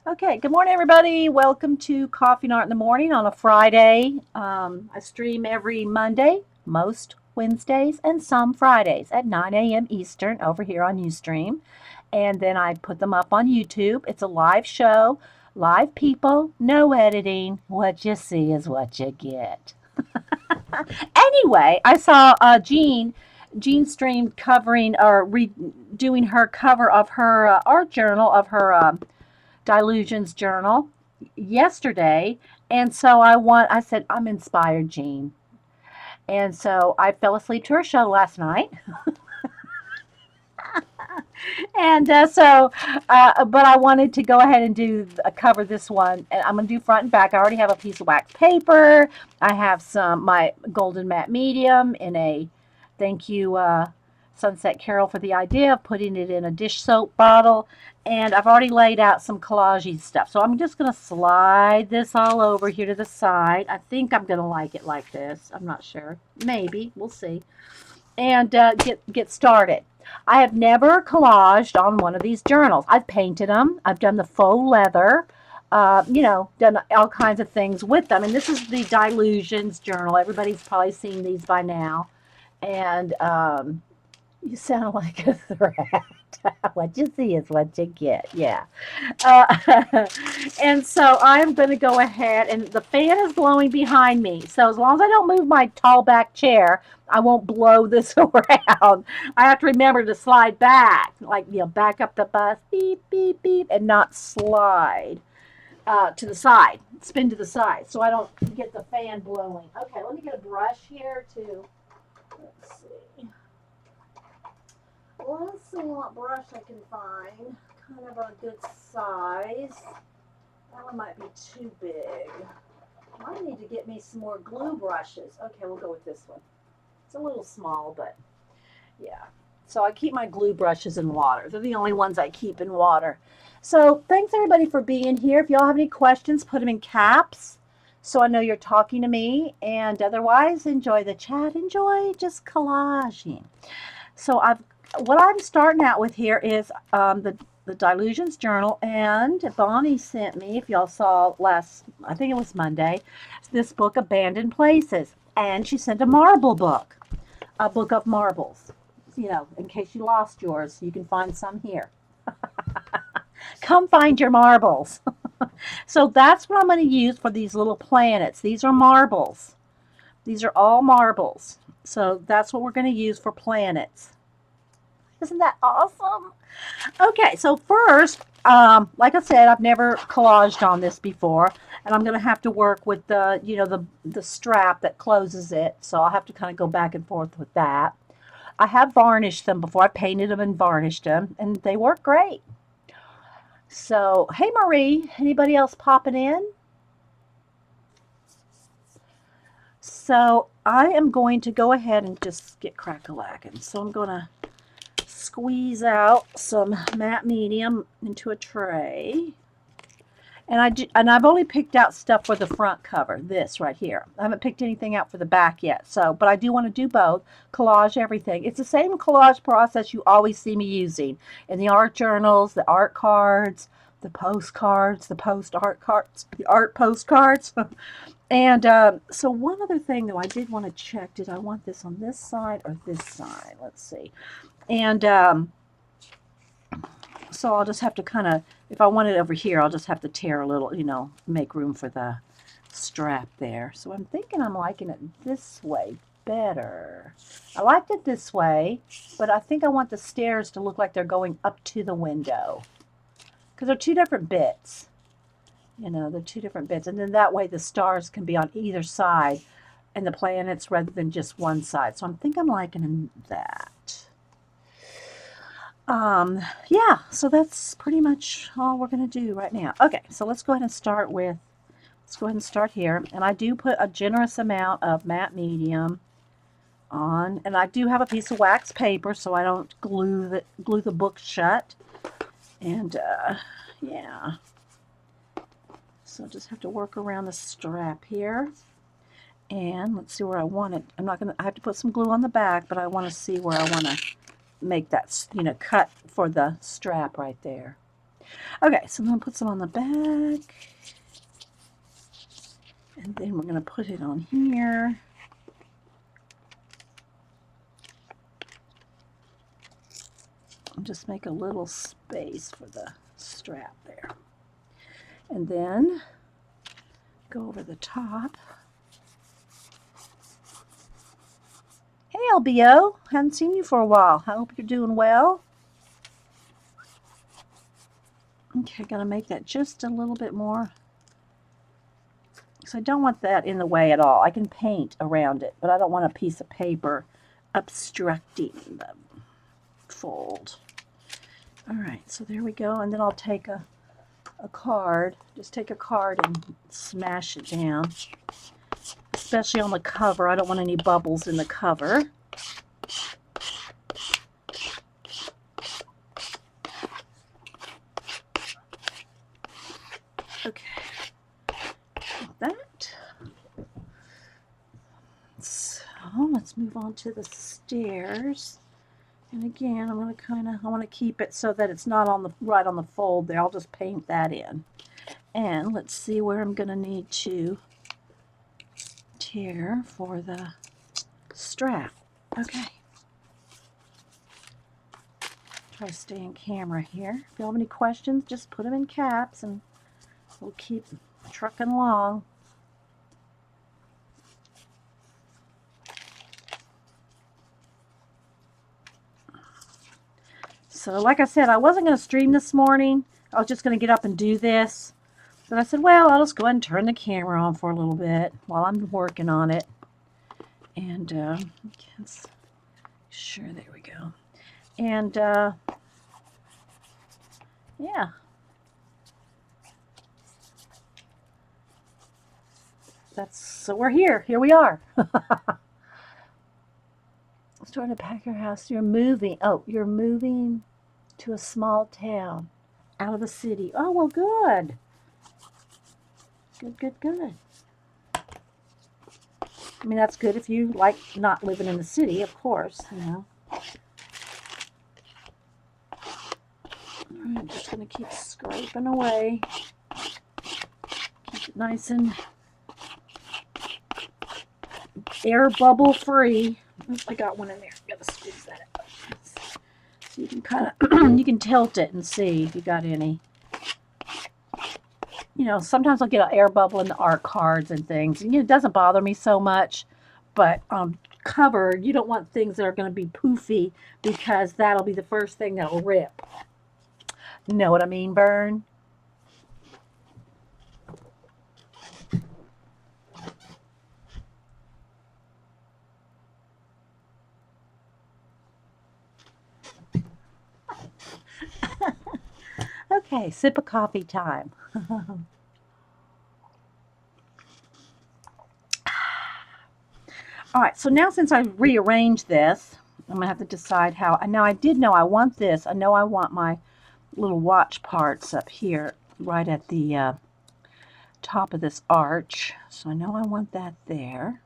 Okay, good morning, everybody. Welcome to Coffee and Art in the Morning on a Friday. I stream every Monday, most Wednesdays, and some Fridays at 9 a.m. Eastern over here on Ustream. And then I put them up on YouTube. It's a live show, live people, no editing. What you see is what you get. Anyway, I saw Jean streamed covering or doing her cover of her art journal of her Dylusions journal yesterday, and so I said I'm inspired, Jean, and so I fell asleep to her show last night, and but I wanted to go ahead and do cover this one, and I'm gonna do front and back. I already have a piece of wax paper. I have my golden matte medium in a thank you. Sunset Carol for the idea of putting it in a dish soap bottle. And I've already laid out some collage stuff. So I'm just going to slide this all over here to the side. I think I'm going to like it like this. I'm not sure. Maybe. We'll see. And get started. I have never collaged on one of these journals. I've painted them. I've done the faux leather. Done all kinds of things with them. And this is the Dylusions journal. Everybody's probably seen these by now. And you sound like a threat. What you see is what you get. Yeah. And so I'm going to go ahead, and the fan is blowing behind me. So as long as I don't move my tall back chair, I won't blow this around. I have to remember to slide back, like, back up the bus, beep, beep, beep, and not slide to the side, spin to the side, so I don't get the fan blowing. Okay, let me get a brush here too. Let's see. Let's see what brush I can find. Kind of a good size. That one might be too big. I need to get me some more glue brushes. Okay, we'll go with this one. It's a little small, but yeah. So I keep my glue brushes in water. They're the only ones I keep in water. So thanks everybody for being here. If y'all have any questions, put them in caps so I know you're talking to me. And otherwise, enjoy the chat. Enjoy just collaging. So what I'm starting out with here is the Dylusions journal, and Bonnie sent me, if y'all saw I think it was Monday, this book, Abandoned Places, and she sent a book of marbles. In case you lost yours, you can find some here. Come find your marbles. So that's what I'm going to use for these little planets. These are marbles. These are all marbles. So that's what we're going to use for planets. Isn't that awesome? Okay, so first, like I said, I've never collaged on this before, and I'm going to have to work with the strap that closes it, so I'll have to kind of go back and forth with that. I have varnished them before. I painted them and varnished them, and they work great. So, hey Marie, anybody else popping in? So I am going to go ahead and just get crack-a-lackin'. So I'm going to squeeze out some matte medium into a tray. And I've only picked out stuff for the front cover, this right here. I haven't picked anything out for the back yet. But I do want to do both, collage everything. It's the same collage process you always see me using in the art journals, the art cards, the postcards, the post art cards, the art postcards. And so one other thing, though, I did want to check. Did I want this on this side or this side? Let's see. And so I'll just have to kind of, if I want it over here, I'll just have to tear a little, make room for the strap there. So I'm thinking I'm liking it this way better. I liked it this way, but I think I want the stairs to look like they're going up to the window. Because they're two different bits. They're two different bits. And then that way the stars can be on either side and the planets rather than just one side. So I think I'm liking that. Yeah, so that's pretty much all we're going to do right now. Okay, so let's go ahead and start here. And I do put a generous amount of matte medium on, and I do have a piece of wax paper so I don't glue the book shut. And yeah, so I just have to work around the strap here. And let's see where I want it. I have to put some glue on the back, but I want to see where I want to make that, you know, cut for the strap right there. Okay, so I'm going to put some on the back. And then we're going to put it on here. And just make a little space for the strap there. And then go over the top. Hey, LBO. Haven't seen you for a while. I hope you're doing well. Okay, gotta make that just a little bit more. So I don't want that in the way at all. I can paint around it, but I don't want a piece of paper obstructing the fold. All right, so there we go. And then I'll take a card. Just take a card and smash it down. Especially on the cover. I don't want any bubbles in the cover. Okay, like that. So let's move on to the stairs. And again, I'm going to I want to keep it so that it's not on the right on the fold there. I'll just paint that in. And let's see where I'm going to need to tear for the strap. Okay. Try to stay in camera here. If you have any questions, just put them in caps and we'll keep trucking along. So like I said, I wasn't going to stream this morning. I was just going to get up and do this. But I said, well, I'll just go ahead and turn the camera on for a little bit while I'm working on it. And sure, there we go. And yeah. So we're here. Here we are. Starting to pack your house. You're moving. Oh, you're moving to a small town out of the city. Oh, well, good. Good. I mean, that's good if you like not living in the city, of course, you know. I'm just going to keep scraping away. Keep it nice and air bubble free. Oops, I got one in there. Got to squeeze that out. So you can kind of, you can tilt it and see if you got any. You know, sometimes I'll get an air bubble in the art cards and things. And it doesn't bother me so much. But cover, you don't want things that are going to be poofy because that'll be the first thing that'll rip. Know what I mean, Vern? Okay, sip of coffee time. All right, so now since I've rearranged this, I'm going to have to decide how. Now I did know I want this. I know I want my little watch parts up here right at the top of this arch. So I know I want that there.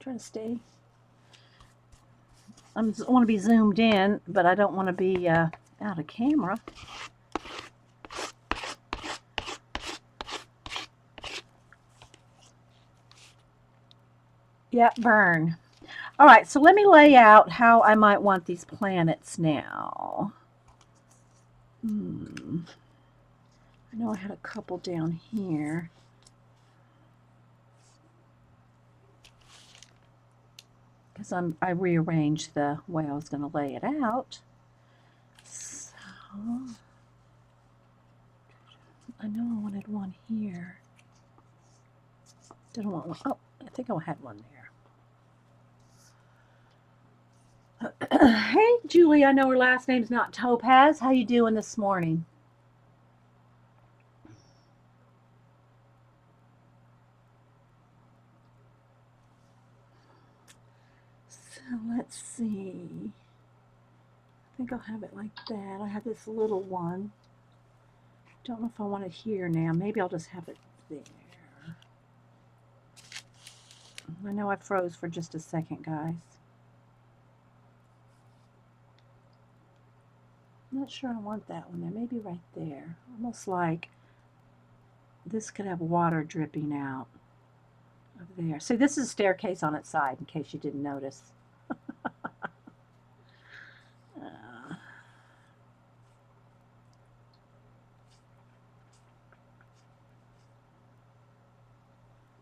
Trying to stay. I want to be zoomed in, but I don't want to be out of camera. Yeah, burn. All right, so let me lay out how I might want these planets now. I know I had a couple down here. Because I rearranged the way I was going to lay it out. So I know I wanted one here. Didn't want one. Oh, I think I had one there. Hey, Julie, I know her last name's not Topaz. How you doing this morning? So let's see. I think I'll have it like that. I have this little one. Don't know if I want it here now. Maybe I'll just have it there. I know I froze for just a second, guys. I'm not sure I want that one there. Maybe right there. Almost like this could have water dripping out over there. See, this is a staircase on its side, in case you didn't notice.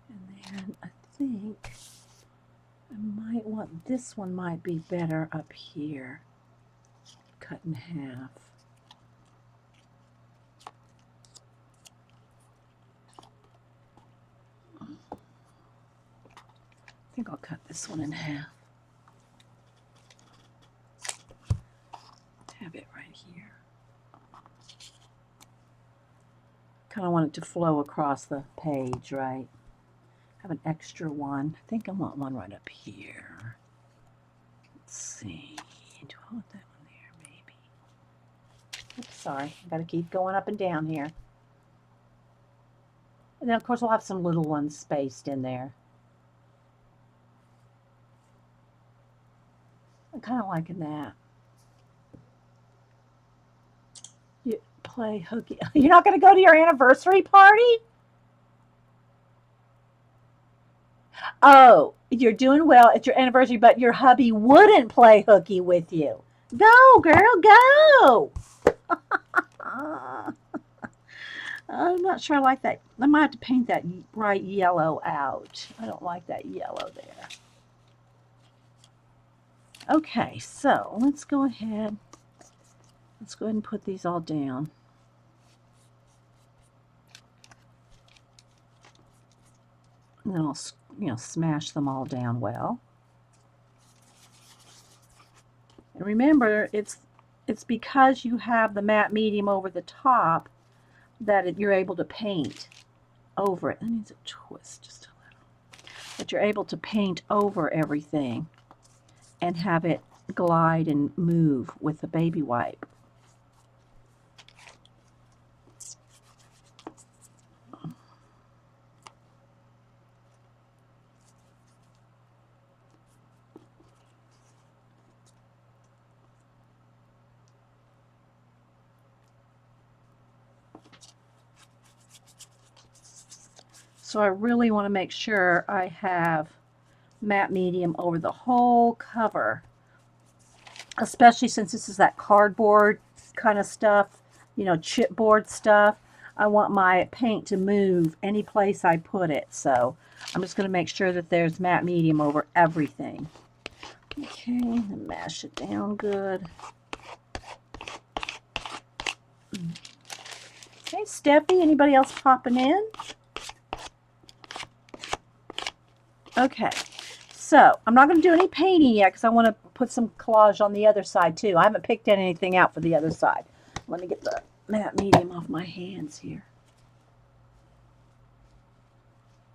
And then I think I might want, this one might be better up here. Cut in half. I think I'll cut this one in half. Have it right here. Kind of want it to flow across the page, right? Have an extra one. I think I want one right up here. Let's see. Do I want that one there, maybe? Oops, sorry. I gotta keep going up and down here. And then, of course, we'll have some little ones spaced in there. I'm kind of liking that. You play hooky. You're not going to go to your anniversary party? Oh, you're doing well at your anniversary, but your hubby wouldn't play hooky with you. Go, girl, go. I'm not sure I like that. I might have to paint that bright yellow out. I don't like that yellow there. Okay, so let's go ahead. Let's go ahead and put these all down. And then I'll, smash them all down well. And remember, it's because you have the matte medium over the top that you're able to paint over it. That needs a twist just a little. That you're able to paint over everything and have it glide and move with the baby wipe. So I really want to make sure I have matte medium over the whole cover, especially since this is that cardboard kind of stuff, chipboard stuff. I want my paint to move any place I put it. So I'm just going to make sure that there's matte medium over everything. Okay, and mash it down good. Hey, Steffi, anybody else popping in? Okay, so I'm not going to do any painting yet because I want to put some collage on the other side too. I haven't picked anything out for the other side. Let me get the matte medium off my hands here.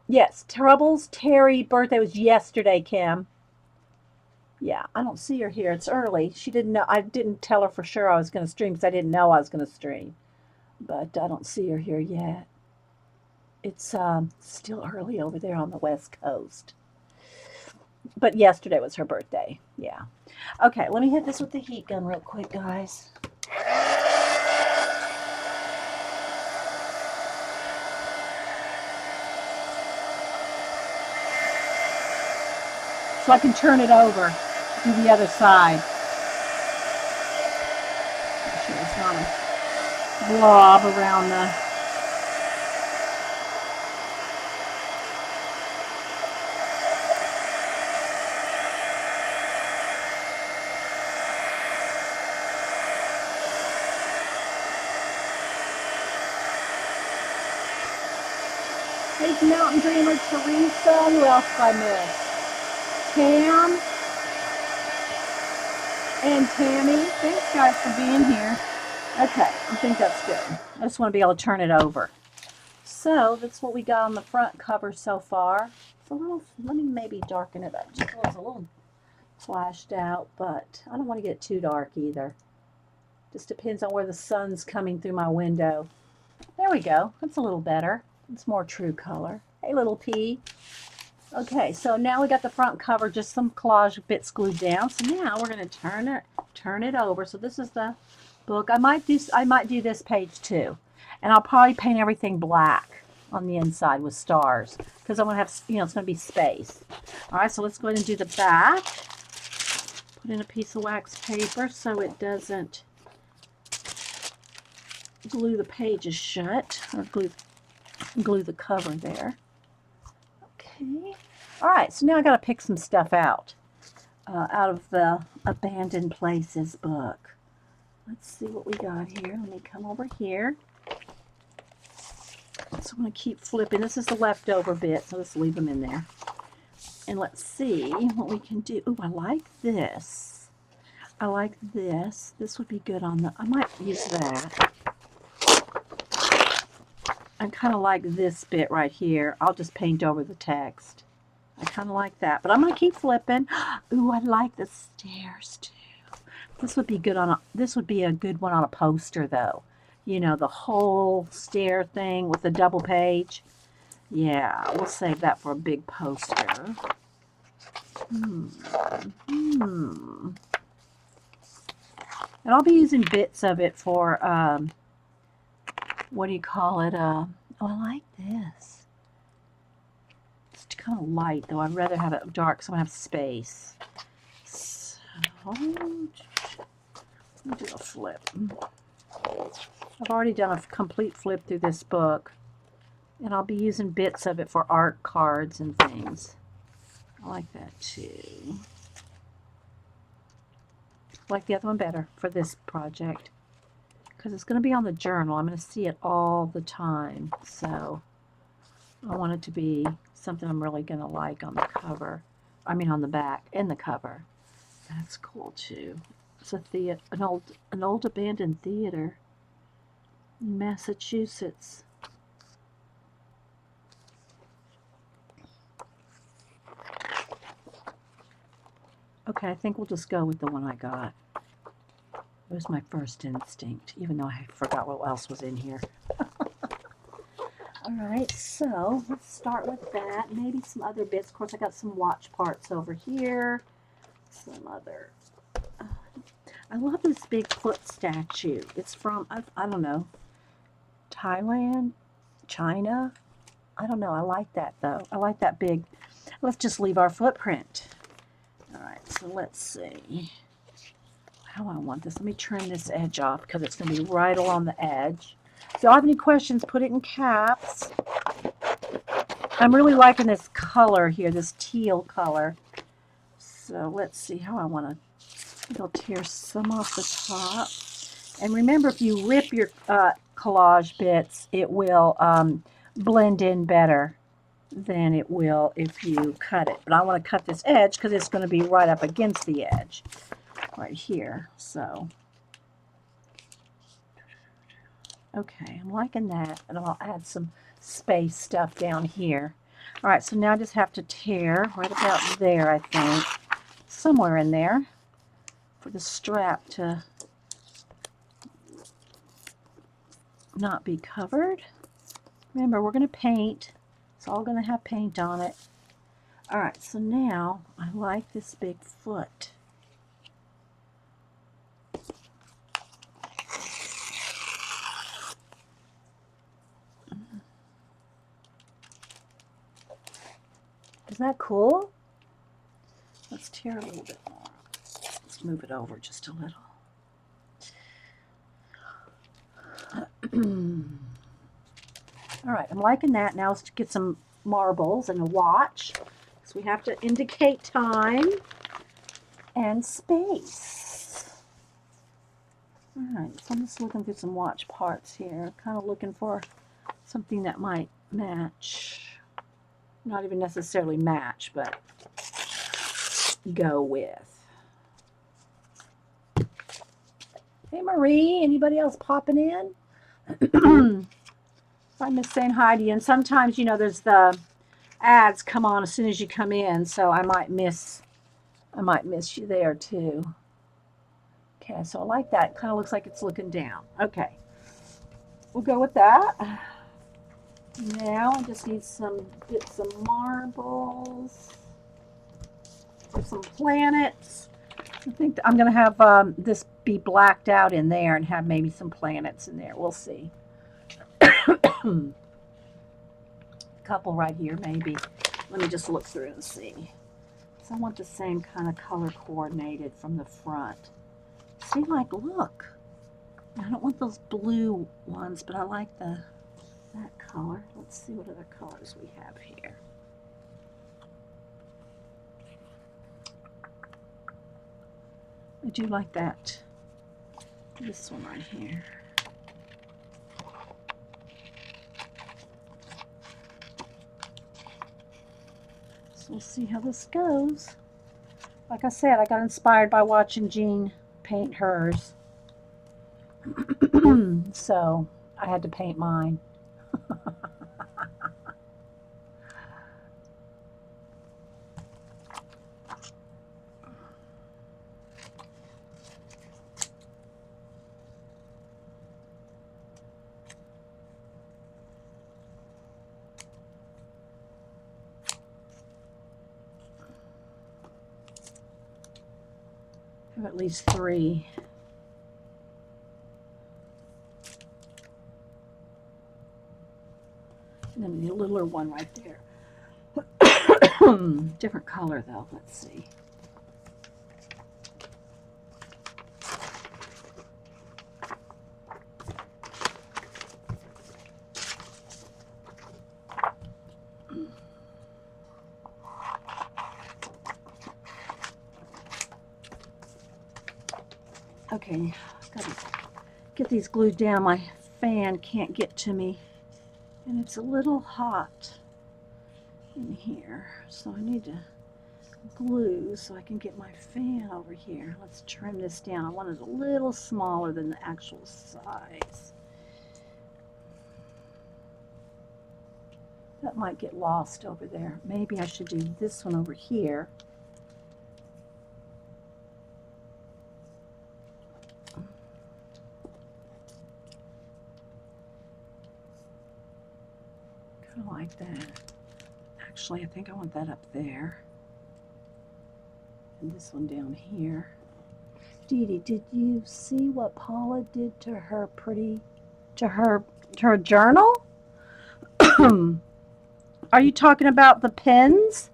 Yes, Trouble's Terry birthday was yesterday, Kim. Yeah, I don't see her here. It's early. She didn't know. I didn't tell her for sure I was going to stream because I didn't know I was going to stream. But I don't see her here yet. It's still early over there on the West Coast. But yesterday was her birthday. Yeah. Okay, let me hit this with the heat gun real quick, guys. So I can turn it over to the other side. Make sure it's not a blob around the... Hey, Mountain Dreamer Teresa. Who else did I miss? Cam and Tammy. Thanks, guys, for being here. Okay, I think that's good. I just want to be able to turn it over. So that's what we got on the front cover so far. It's a little, let me maybe darken it up. Just a little flashed out, but I don't want to get too dark either. Just depends on where the sun's coming through my window. There we go. That's a little better. It's more true color. Hey, little P. Okay, so now we got the front cover, just some collage bits glued down. So now we're going to turn it over. So this is the book. I might do this page too, and I'll probably paint everything black on the inside with stars because I want to have, you know, it's going to be space. All right, so let's go ahead and do the back. Put in a piece of wax paper so it doesn't glue the pages shut, or glue the cover there. Okay. All right, so now I got to pick some stuff out of the Abandoned Places book. Let's see what we got here. Let me come over here. So I'm going to keep flipping. This is the leftover bit, so let's leave them in there. And let's see what we can do. Ooh, I like this. I like this. This would be good on the, I might use that. I kind of like this bit right here. I'll just paint over the text. I kind of like that, but I'm going to keep flipping. Ooh, I like the stairs too. This would be good on a, this would be a good one on a poster though. You know, the whole stair thing with the double page. Yeah, we'll save that for a big poster. And I'll be using bits of it for, what do you call it? Oh, I like this. It's kind of light, though. I'd rather have it dark so I have space. So, let me do a flip. I've already done a complete flip through this book, and I'll be using bits of it for art cards and things. I like that, too. I like the other one better for this project because it's going to be on the journal. I'm going to see it all the time, so I want it to be something I'm really going to like on the cover. I mean on the back and the cover. That's cool too. It's a an old abandoned theater in Massachusetts. Okay, I think we'll just go with the one I got. It was my first instinct, even though I forgot what else was in here. Alright, so let's start with that. Maybe some other bits. Of course, I got some watch parts over here. Some other... I love this big foot statue. It's from, I don't know, Thailand? China? I don't know. I like that, though. I like that big... Let's just leave our footprint. Alright, so let's see. How do I want this? Let me trim this edge off because it's going to be right along the edge. If y'all have any questions, put it in caps. I'm really liking this color here, this teal color. So let's see how I want to. I'll tear some off the top. And remember, if you rip your collage bits, it will blend in better than it will if you cut it. But I want to cut this edge because it's going to be right up against the edge. Right here. So, okay, I'm liking that. And I'll add some space stuff down here. All right, so now I just have to tear right about there, I think. Somewhere in there for the strap to not be covered. Remember, we're going to paint. It's all going to have paint on it. All right, so now I like this big foot. Isn't that cool? Let's tear a little bit more. Let's move it over just a little. All right, I'm liking that. Now let's get some marbles and a watch. So we have to indicate time and space. All right, so I'm just looking through some watch parts here. Kind of looking for something that might match. Not even necessarily match, but go with. Hey Marie, anybody else popping in? I'm just saying hi to you. And sometimes, you know, there's the ads come on as soon as you come in, so I might miss you there too. Okay, so I like that. It kind of looks like it's looking down. Okay, we'll go with that. Now I just need some bits of marbles or some planets. I think I'm going to have this be blacked out in there and have maybe some planets in there. We'll see. A couple right here maybe. Let me just look through and see. So I want the same kind of color coordinated from the front. See, like, look. I don't want those blue ones, but I like that color. Let's see what other colors we have here. I do like that. This one right here. So we'll see how this goes. Like I said, I got inspired by watching Jean paint hers. So I had to paint mine. I have at least 3. And then the littler one right there. Different color though, let's see. Okay, gotta get these glued down. My fan can't get to me, and it's a little hot in here, so I need to glue so I can get my fan over here. Let's trim this down. I want it a little smaller than the actual size. That might get lost over there. Maybe I should do this one over here. Kind of like that. Actually, I think I want that up there. And this one down here. Dede, did you see what Paula did to her her journal? Are you talking about the pens?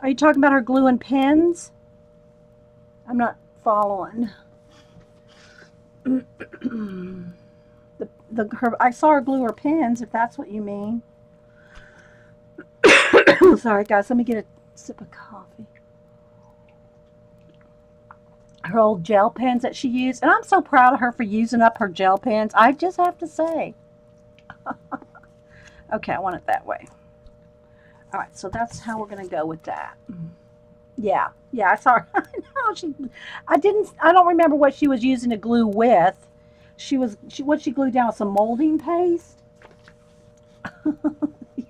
Are you talking about her glue and pens? I'm not following. I saw her glue her pens, if that's what you mean. Sorry guys, let me get a sip of coffee. Her old gel pens that she used, and I'm so proud of her for using up her gel pens. I just have to say. Okay, I want it that way. All right, so that's how we're gonna go with that. Yeah, I saw her. I don't remember what she was using to glue with. She glued down with some molding paste.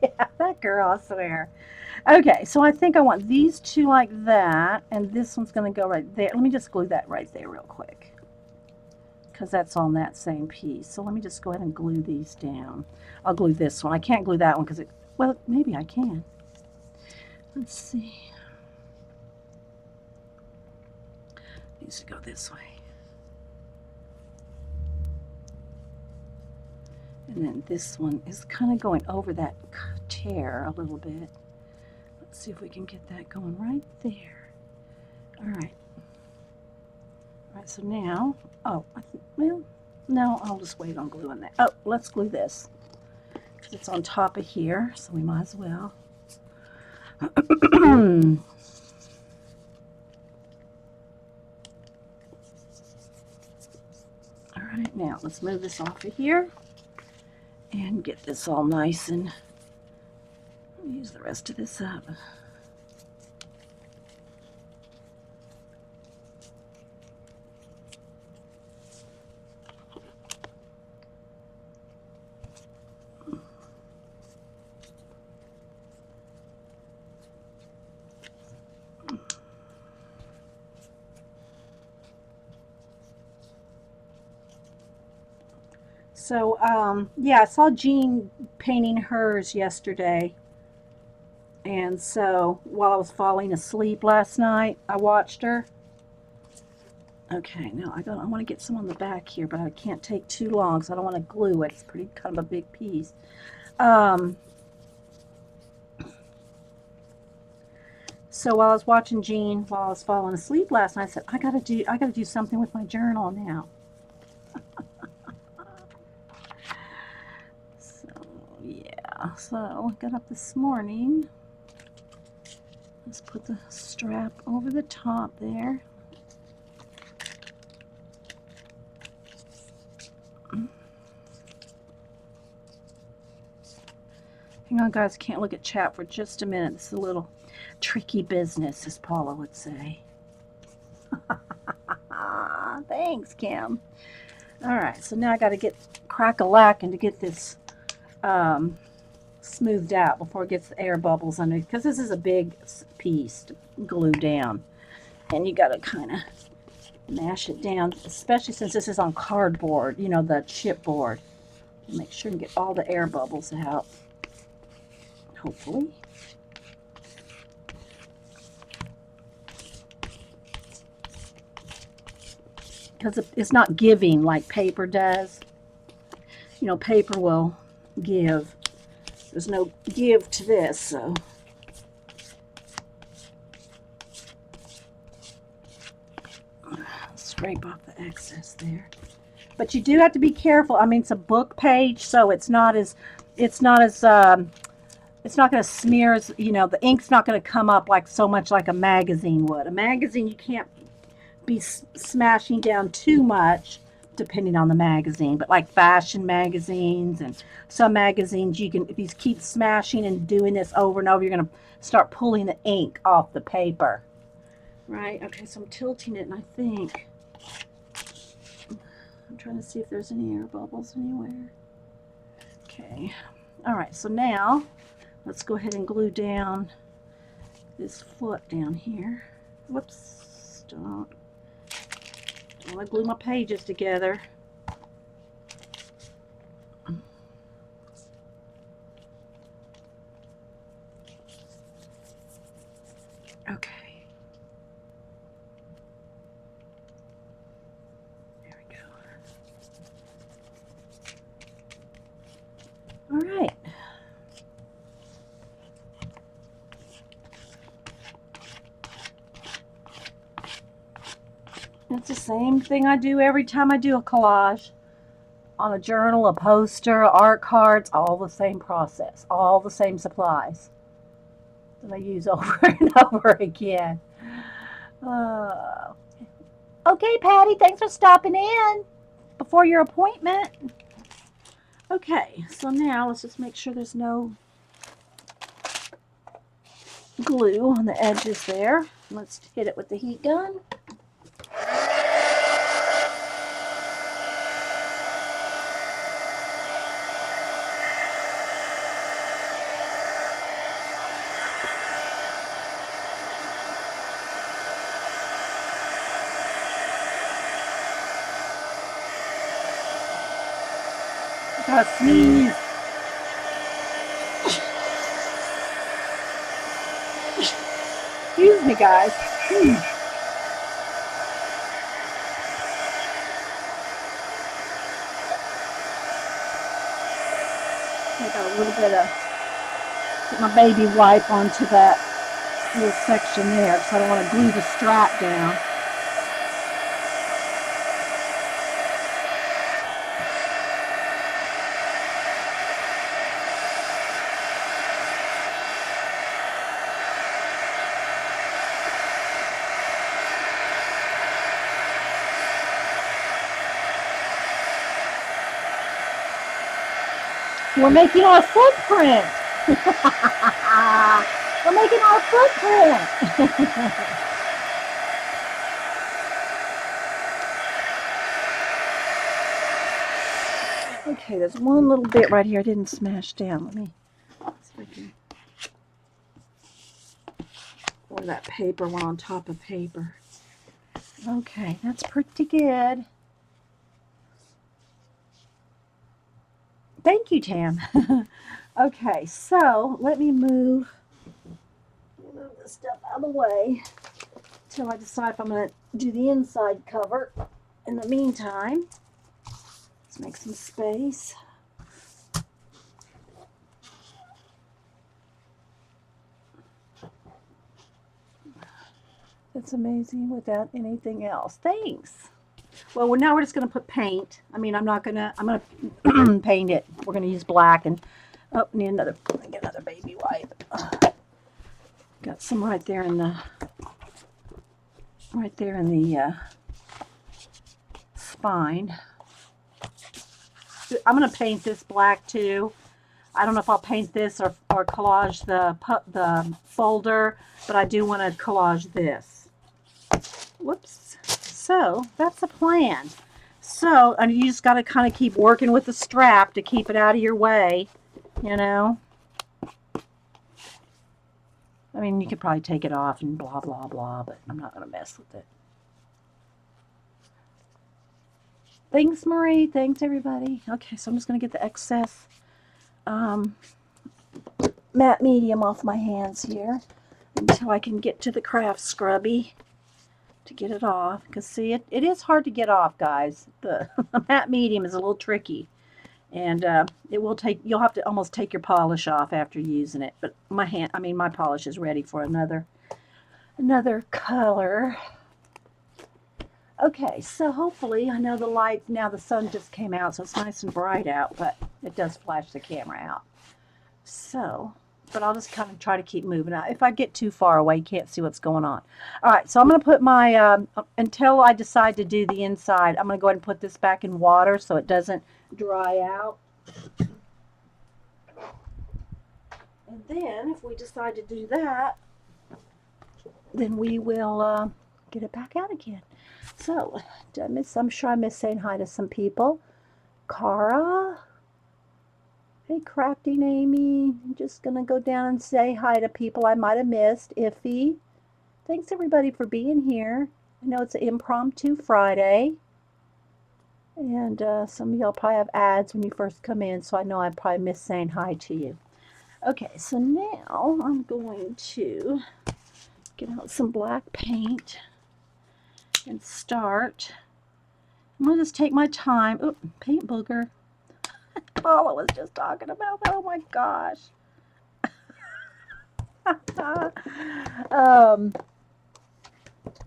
Yeah, that girl, I swear. Okay, so I think I want these two like that, and this one's going to go right there. Let me just glue that right there real quick, because that's on that same piece. So let me just go ahead and glue these down. I'll glue this one. I can't glue that one because well, maybe I can. Let's see. It needs to go this way. And then this one is kind of going over that tear a little bit. Let's see if we can get that going right there. All right. All right, so now, well, no, I'll just wait on gluing that. Oh, let's glue this, because it's on top of here, so we might as well. All right, now let's move this off of here and get this all nice and use the rest of this up. So, yeah, I saw Jean painting hers yesterday. And so while I was falling asleep last night, I watched her. Okay, now I want to get some on the back here, but I can't take too long, so I don't want to glue it. It's pretty kind of a big piece. So while I was watching Jean, while I was falling asleep last night, I said, I gotta do something with my journal now. So yeah, so I got up this morning. Let's put the strap over the top there. Hang on, guys, can't look at chat for just a minute. This is a little tricky business, as Paula would say. Thanks, Kim. All right, so now I got to crack a lacquer to get this smoothed out before it gets the air bubbles under, because this is a big piece to glue down, and you got to kind of mash it down, especially since this is on cardboard, you know, the chipboard. Make sure and get all the air bubbles out, hopefully. Because it's not giving like paper does. You know, paper will give. There's no give to this, so. Scrape off the excess there. But you do have to be careful. I mean, it's a book page, so it's not going to smear as, you know, the ink's not going to come up like so much like a magazine would. A magazine, you can't be smashing down too much depending on the magazine, but like fashion magazines and some magazines, you can, if you keep smashing and doing this over and over, you're going to start pulling the ink off the paper. Right? Okay, so I'm tilting it, and I think I'm trying to see if there's any air bubbles anywhere. Okay. All right, so now let's go ahead and glue down this foot down here. Whoops, don't want to glue my pages together. Okay. There we go. All right. It's the same thing I do every time I do a collage. On a journal, a poster, art cards, all the same process, all the same supplies that I use over and over again. Okay, Patty, thanks for stopping in before your appointment. Okay, so now let's just make sure there's no glue on the edges there. Let's hit it with the heat gun. Gotta sneeze. Excuse me, guys. I got a little bit of, put my baby wipe onto that little section there because I don't want to glue the strap down. We're making our footprint. We're making our footprint. Okay, there's one little bit right here I didn't smash down. Let me see if I can. Or that paper went on top of paper. Okay, that's pretty good. Thank you, Tam. Okay, so let me move this stuff out of the way till I decide if I'm going to do the inside cover. In the meantime, let's make some space. It's amazing without anything else. Thanks. Well, now we're just going to put paint. I mean, I'm going to paint it. We're going to use black and, oh, need another, get another baby wipe. Got some right there in the spine. I'm going to paint this black too. I don't know if I'll paint this or collage the folder, but I do want to collage this. Whoops. So that's the plan. So, and you just got to kind of keep working with the strap to keep it out of your way, you know. I mean, you could probably take it off and blah, blah, blah, but I'm not going to mess with it. Thanks, Marie. Thanks, everybody. Okay, so I'm just going to get the excess matte medium off my hands here until I can get to the craft scrubby to get it off. Because, see, it is hard to get off, guys. The matte medium is a little tricky. And it will take, you'll have to almost take your polish off after using it. But my polish is ready for another color. Okay, so hopefully, I know the lights, now the sun just came out, so it's nice and bright out, but it does flash the camera out. So, but I'll just kind of try to keep moving out. If I get too far away, you can't see what's going on. All right, so I'm going to put my, until I decide to do the inside, I'm going to go ahead and put this back in water so it doesn't dry out. And then, if we decide to do that, then we will get it back out again. So, I'm sure I missed saying hi to some people. Cara. Hey, Crafting Amy. I'm just going to go down and say hi to people I might have missed. Iffy. Thanks, everybody, for being here. I know it's an impromptu Friday. And some of y'all probably have ads when you first come in, so I know I probably missed saying hi to you. Okay, so now I'm going to get out some black paint and start. I'm going to just take my time. Oh, paint booger. Paula was just talking about that. Oh my gosh.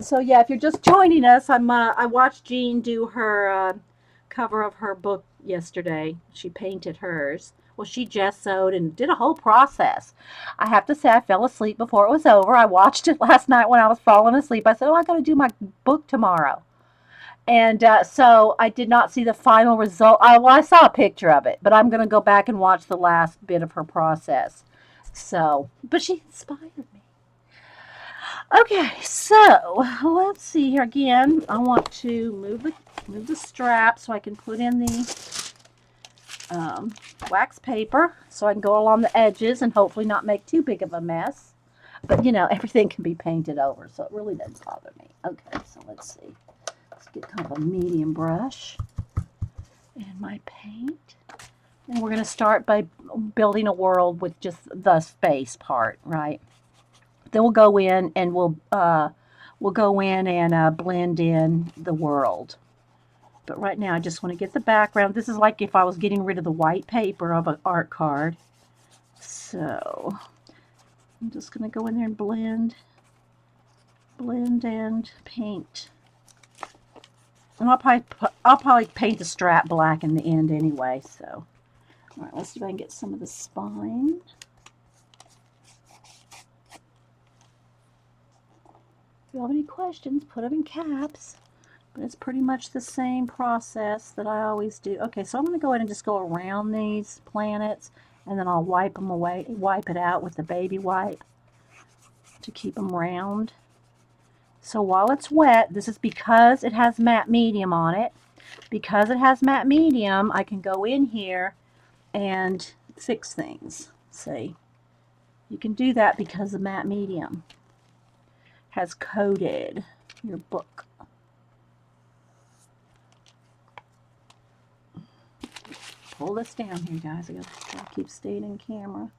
So yeah, if you're just joining us, I watched Jean do her cover of her book yesterday. She painted hers. Well, she gessoed and did a whole process. I have to say, I fell asleep before it was over. I watched it last night when I was falling asleep. I said, oh, I got to do my book tomorrow. And so I did not see the final result. Well, I saw a picture of it, but I'm going to go back and watch the last bit of her process. So, but she inspired me. Okay, so let's see here again. I want to move the strap so I can put in the wax paper so I can go along the edges and hopefully not make too big of a mess. But you know, everything can be painted over, so it really doesn't bother me. Okay, so let's see. Let's get kind of a medium brush and my paint. And we're going to start by building a world with just the space part, right? Then we'll go in and we'll go in and blend in the world. But right now, I just want to get the background. This is like if I was getting rid of the white paper of an art card. So I'm just going to go in there and blend and paint. And I'll probably paint the strap black in the end anyway. So, all right, let's see if I can get some of the spine. If you have any questions, put them in caps. But it's pretty much the same process that I always do. Okay, so I'm going to go ahead and just go around these planets, and then I'll wipe them away, wipe it out with the baby wipe to keep them round. So while it's wet, this is because it has matte medium on it. Because it has matte medium, I can go in here and fix things. See, you can do that because the matte medium has coated your book. pull this down here, guys. I gotta keep staying in camera.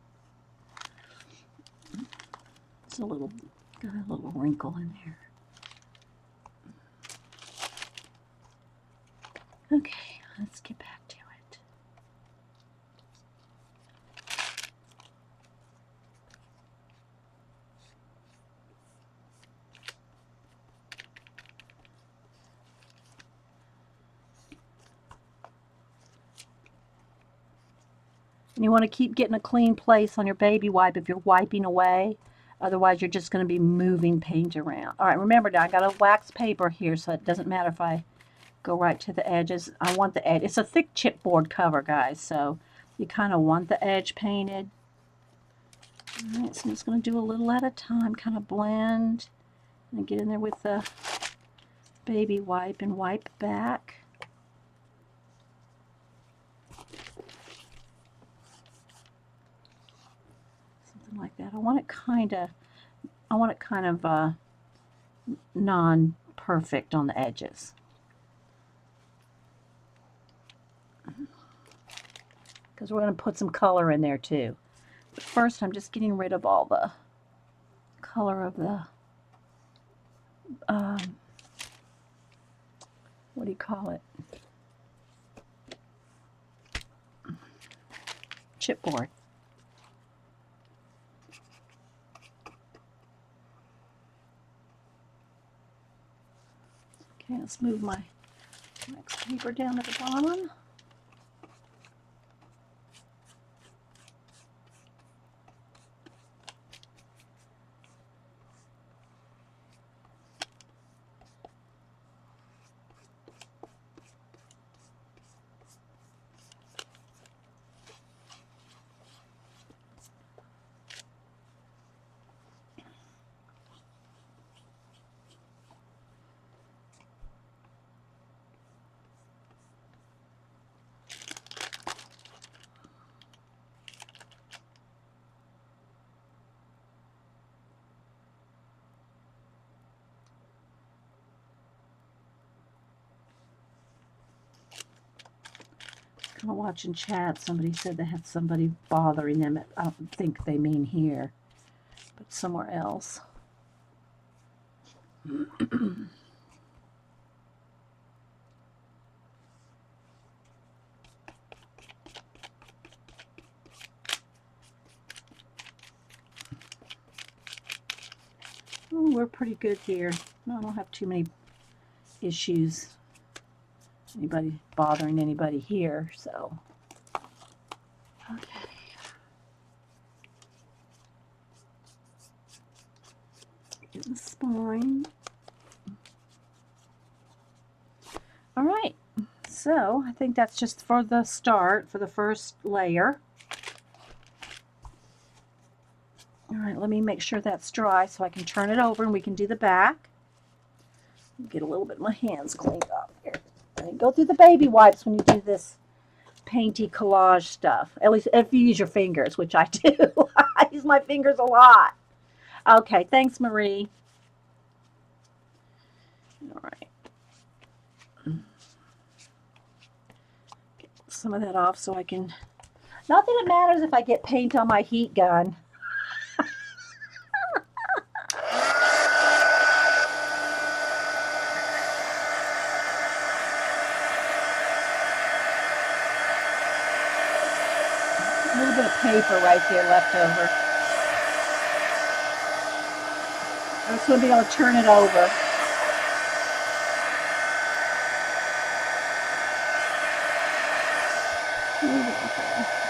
It's got a little wrinkle in there. Okay, let's get back to it. And you want to keep getting a clean place on your baby wipe if you're wiping away. Otherwise, you're just going to be moving paint around. All right, remember now, I got a wax paper here, so it doesn't matter if I go right to the edges. I want the edge. It's a thick chipboard cover, guys, so you kind of want the edge painted. All right, so I'm just going to do a little at a time, kind of blend and get in there with the baby wipe and wipe back. Something like that. I want it kind of non-perfect on the edges. Because we're going to put some color in there too. But first I'm just getting rid of all the color of the, what do you call it? Chipboard. Okay, let's move my next paper down at the bottom. Kind of watching chat. Somebody said they had somebody bothering them. I don't think they mean here, but somewhere else. Oh, we're pretty good here. No, I don't have too many issues. Anybody bothering anybody here, so. Okay. Get the spine. All right, so I think that's just for the start, for the first layer. All right, let me make sure that's dry so I can turn it over and we can do the back. Get a little bit of my hands cleaned up here. And go through the baby wipes when you do this painty collage stuff. At least if you use your fingers, which I do. I use my fingers a lot. Okay, thanks, Marie. All right. Get some of that off so I can... Not that it matters if I get paint on my heat gun. A little bit of paper right there left over. I'm just going to be able to turn it over.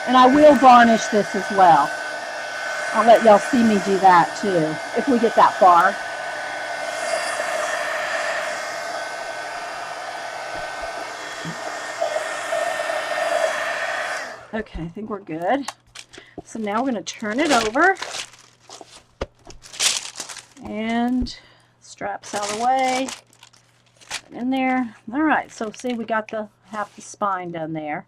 And I will varnish this as well. I'll let y'all see me do that too, if we get that far. Okay, I think we're good. So now we're going to turn it over. And straps out of the way. Put it in there. All right, so see we got the half the spine done there.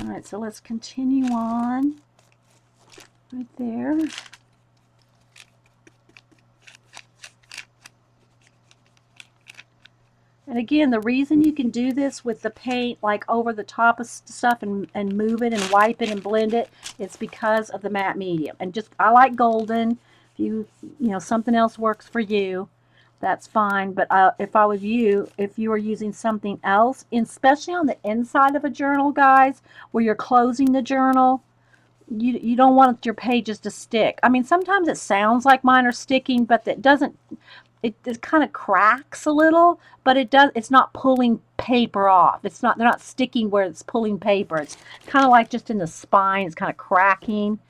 All right, so let's continue on right there. And again, the reason you can do this with the paint like over the top of stuff and move it and wipe it and blend it, it's because of the matte medium. And just, I like golden. If you know, something else works for you, that's fine. But if I was you, if you were using something else, especially on the inside of a journal, guys, where you're closing the journal, you don't want your pages to stick. I mean, sometimes it sounds like mine are sticking, but it doesn't. It kind of cracks a little, but it's not pulling paper off. They're not sticking where it's pulling paper. It's kind of like just in the spine, it's kind of cracking.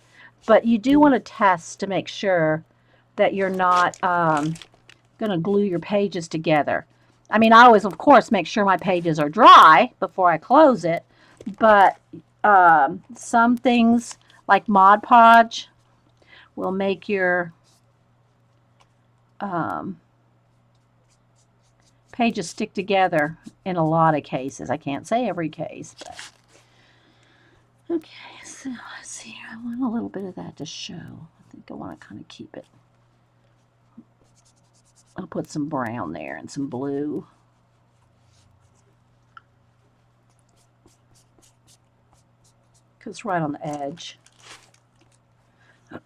But you do want to test to make sure that you're not going to glue your pages together. I mean, I always, of course, make sure my pages are dry before I close it, but some things like Mod Podge will make your pages stick together in a lot of cases. I can't say every case, but okay, so let's see. I want a little bit of that to show. I think I want to kind of keep it. I'll put some brown there and some blue. Because it's right on the edge. All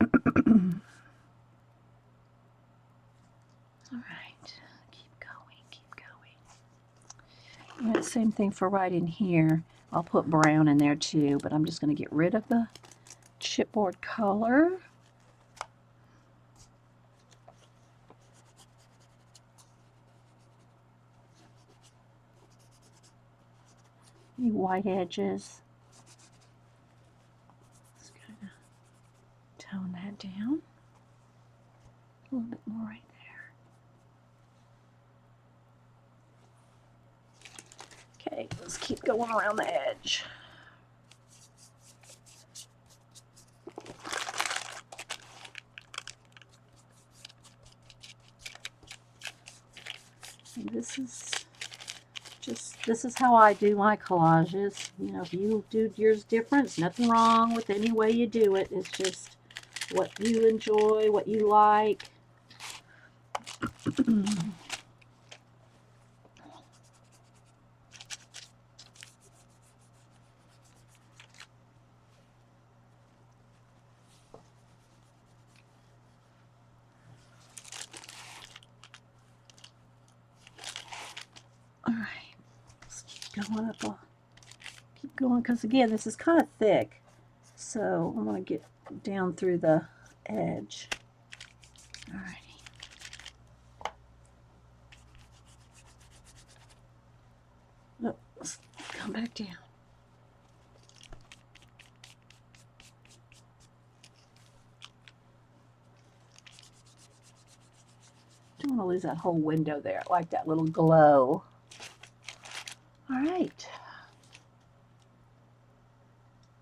right, keep going, keep going. And same thing for right in here. I'll put brown in there too, but I'm just going to get rid of the chipboard color. Any white edges. Just kind of tone that down. A little bit more right there. Okay, let's keep going around the edge. And this is how I do my collages. You know, if you do yours different, there's nothing wrong with any way you do it. It's just what you enjoy, what you like. All right, let's keep going up. Keep going, because again, this is kind of thick, so I'm going to get down through the edge. All righty. Oh, let's come back down. Don't want to lose that whole window there. I like that little glow. All right.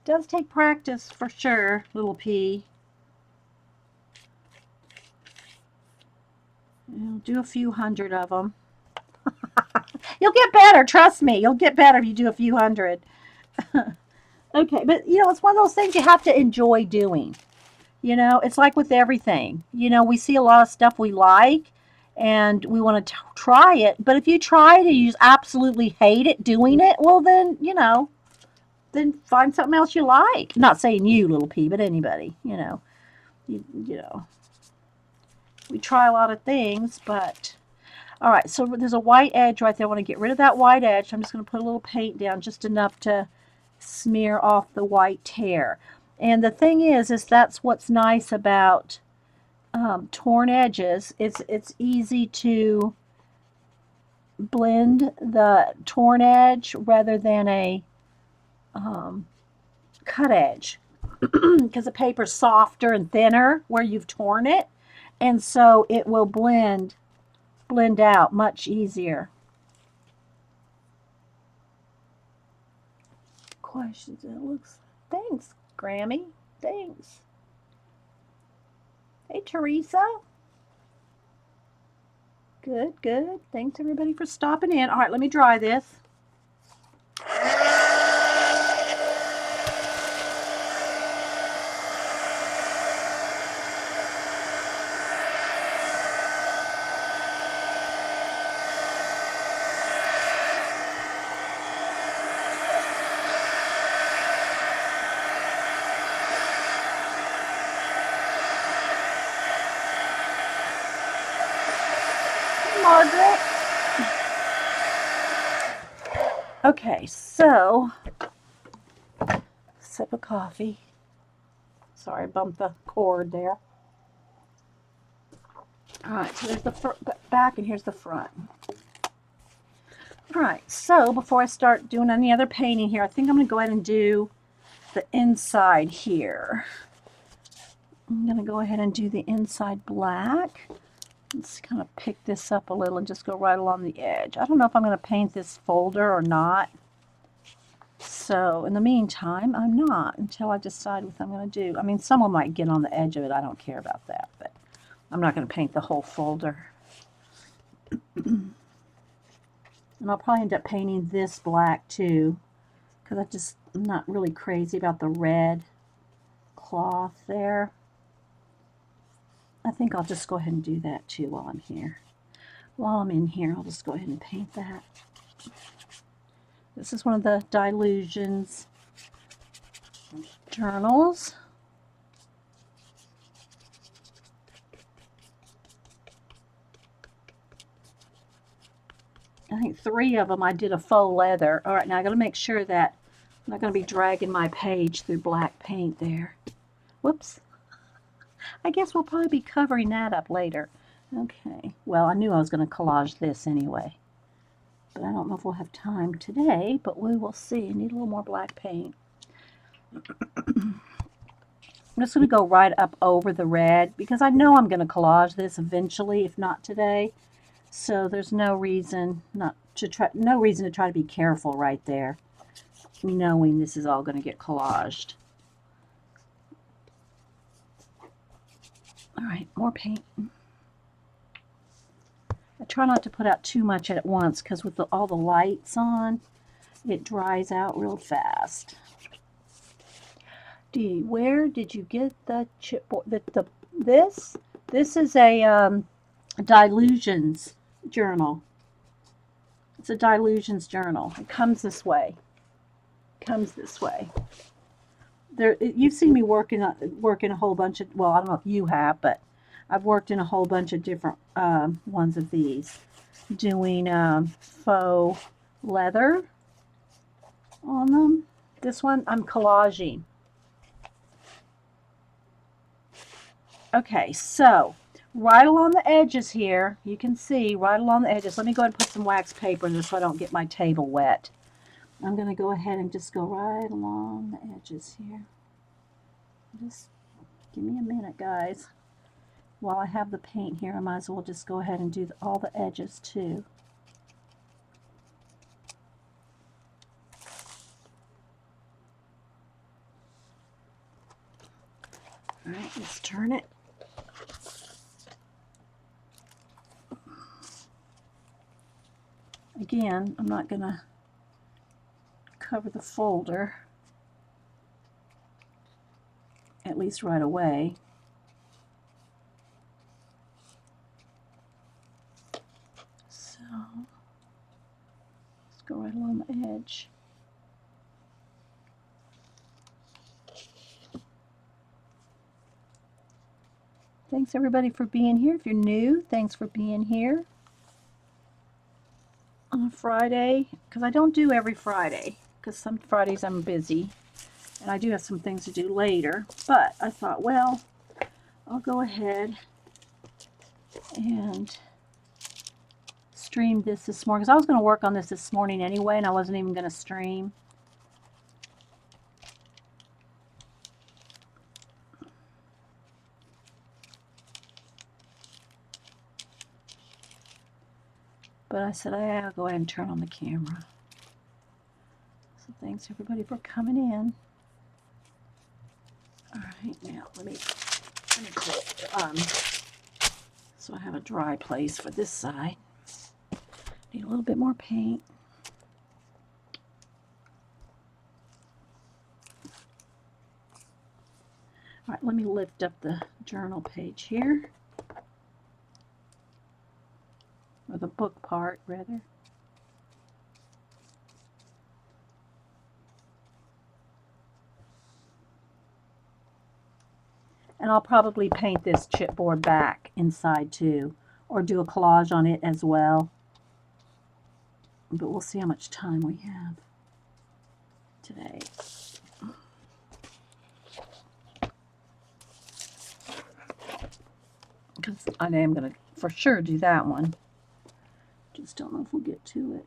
Does take practice for sure, little P. You'll do a few hundred of them. You'll get better, trust me. You'll get better if you do a few hundred. Okay, but you know, it's one of those things you have to enjoy doing. You know, it's like with everything. You know, we see a lot of stuff we like and we want to try it. But if you try it and you just absolutely hate it doing it, well, then, you know, then find something else you like. I'm not saying you, little P, but anybody, you know. You know, we try a lot of things, but all right, so there's a white edge right there. I want to get rid of that white edge. I'm just going to put a little paint down, just enough to smear off the white tear. And the thing is that's what's nice about torn edges. It's easy to blend the torn edge rather than a cut edge, because the paper's softer and thinner where you've torn it, and so it will blend out much easier. Questions? It looks. Thanks, Grammy. Thanks. Hey, Teresa. Good, good. Thanks, everybody, for stopping in. All right, let me dry this. Okay, so sip of coffee. Sorry, I bumped the cord there. All right, so there's the back and here's the front. All right, so before I start doing any other painting here, I think I'm going to go ahead and do the inside here. I'm going to go ahead and do the inside black. Let's kind of pick this up a little and just go right along the edge. I don't know if I'm going to paint this folder or not. So in the meantime, I'm not until I decide what I'm going to do. I mean, someone might get on the edge of it. I don't care about that, but I'm not going to paint the whole folder. And I'll probably end up painting this black too, because I'm not really crazy about the red cloth there. I think I'll just go ahead and do that too while I'm here. While I'm in here, I'll just go ahead and paint that. This is one of the Dylusions journals. I think 3 of them I did a faux leather. All right, now I got to make sure that I'm not going to be dragging my page through black paint there. Whoops. I guess we'll probably be covering that up later. Okay, well, I knew I was going to collage this anyway. But I don't know if we'll have time today, but we will see. I need a little more black paint. I'm just going to go right up over the red because I know I'm going to collage this eventually, if not today. So there's no reason to try to be careful right there, knowing this is all going to get collaged. All right, more paint. I try not to put out too much at once because with all the lights on, it dries out real fast. Dee, where did you get the chipboard? This is a Dylusions journal. It's a Dylusions journal. It comes this way. You've seen me working a whole bunch of, well, I don't know if you have, but I've worked in a whole bunch of different ones of these, doing faux leather on them. This one I'm collaging. Okay, so right along the edges here, you can see right along the edges. Let me go ahead and put some wax paper in there so I don't get my table wet. I'm going to go ahead and just go right along the edges here. Just give me a minute, guys. While I have the paint here, I might as well just go ahead and do all the edges too. All right, let's turn it. Again, I'm not going to cover the folder, at least right away. So, let's go right along the edge. Thanks everybody for being here. If you're new, thanks for being here on a Friday, because I don't do every Friday, because some Fridays I'm busy and I do have some things to do later, but I thought, well, I'll go ahead and stream this morning, because I was going to work on this morning anyway, and I wasn't even going to stream. But I said, I'll go ahead and turn on the camera. So thanks everybody for coming in. All right, now let me close so I have a dry place for this side. Need a little bit more paint. All right, let me lift up the journal page here. Or the book part, rather. And I'll probably paint this chipboard back inside too, or do a collage on it as well. but we'll see how much time we have today. Because I am going to for sure do that one. Just don't know if we'll get to it.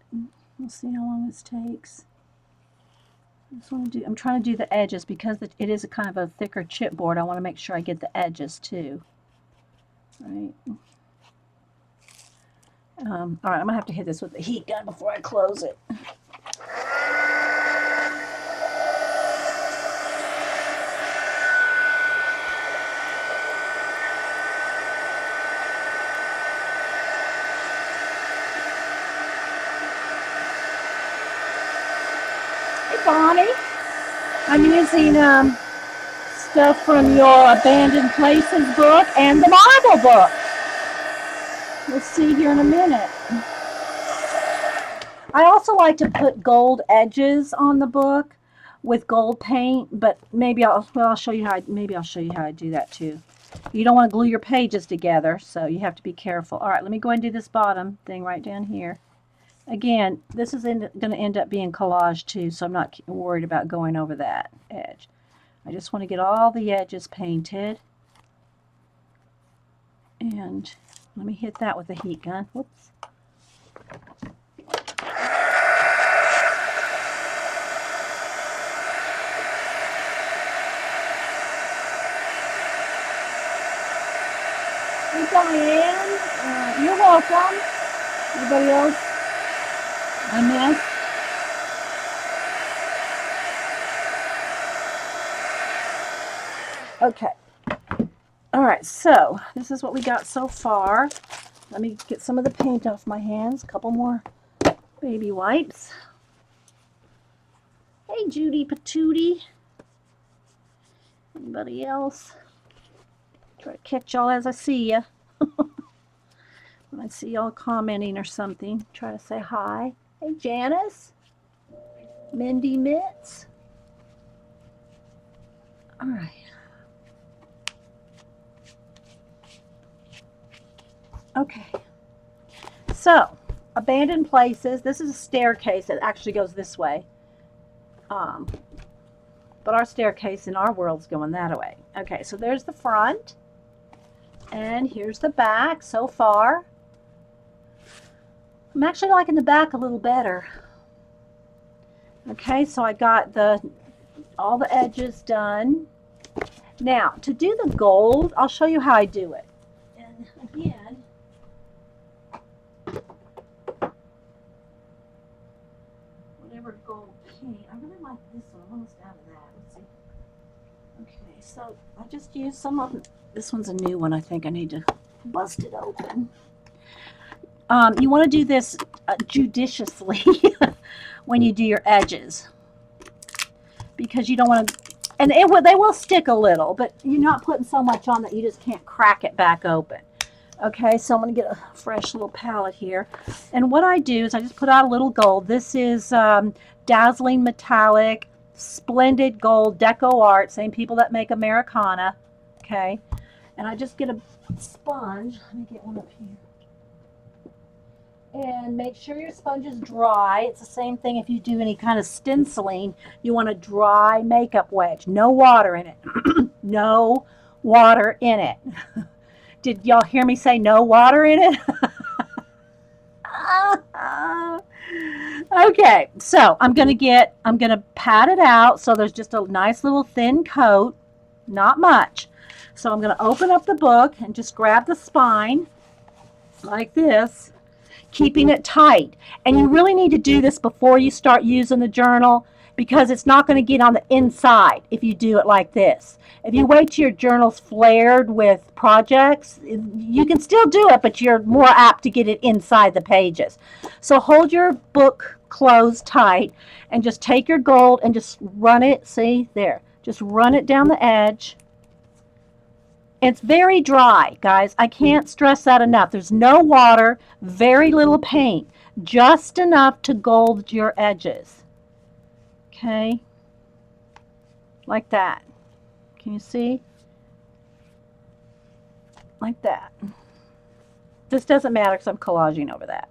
We'll see how long this takes. I'm trying to do the edges because it is a kind of a thicker chipboard. I want to make sure I get the edges too. Right. All right, I'm gonna have to hit this with the heat gun before I close it. Hey, Bonnie. I'm using stuff from your Abandoned Places book and the Bible book. We'll see here in a minute. I also like to put gold edges on the book with gold paint, but maybe I'll show you how I do that too. You don't want to glue your pages together, so you have to be careful. All right, let me go and do this bottom thing right down here. Again, this is going to end up being collage too, so I'm not worried about going over that edge. I just want to get all the edges painted. And let me hit that with a heat gun. Whoops. Hey, Diane. You're welcome. Anybody else I missed? Okay. All right, so this is what we got so far. Let me get some of the paint off my hands. A couple more baby wipes. Hey, Judy Patootie. Anybody else? Try to catch y'all as I see ya. When I see y'all commenting or something, try to say hi. Hey, Janice. Mindy Mitts. All right. Okay, so Abandoned Places. This is a staircase that actually goes this way. But our staircase in our world's going that way. Okay, so there's the front. And here's the back so far. I'm actually liking the back a little better. Okay, so I got all the edges done. Now, to do the gold, I'll show you how I do it. And again, whatever gold paint, I really like this one. I'm almost out of that. Let's see. Okay, so I just used some of them. This one's a new one. I think I need to bust it open. You want to do this judiciously when you do your edges, because you don't want to, and they will stick a little, but you're not putting so much on that you just can't crack it back open. Okay, so I'm going to get a fresh little palette here, and what I do is I just put out a little gold. This is Dazzling Metallic Splendid Gold Deco Art, same people that make Americana. Okay, and I just get a sponge. Let me get one up here. And make sure your sponge is dry. It's the same thing if you do any kind of stenciling. You want a dry makeup wedge. No water in it. No water in it. Did y'all hear me say no water in it? Okay, so I'm gonna pat it out so there's just a nice little thin coat, not much. So I'm gonna open up the book and just grab the spine like this, keeping it tight. And you really need to do this before you start using the journal, because it's not going to get on the inside if you do it like this. If you wait till your journal's flared with projects, you can still do it, but you're more apt to get it inside the pages. So hold your book closed tight and just take your gold and just run it, see there, just run it down the edge. It's very dry, guys. I can't stress that enough. There's no water, very little paint, just enough to gold your edges. Okay? Like that. Can you see? Like that. This doesn't matter because I'm collaging over that.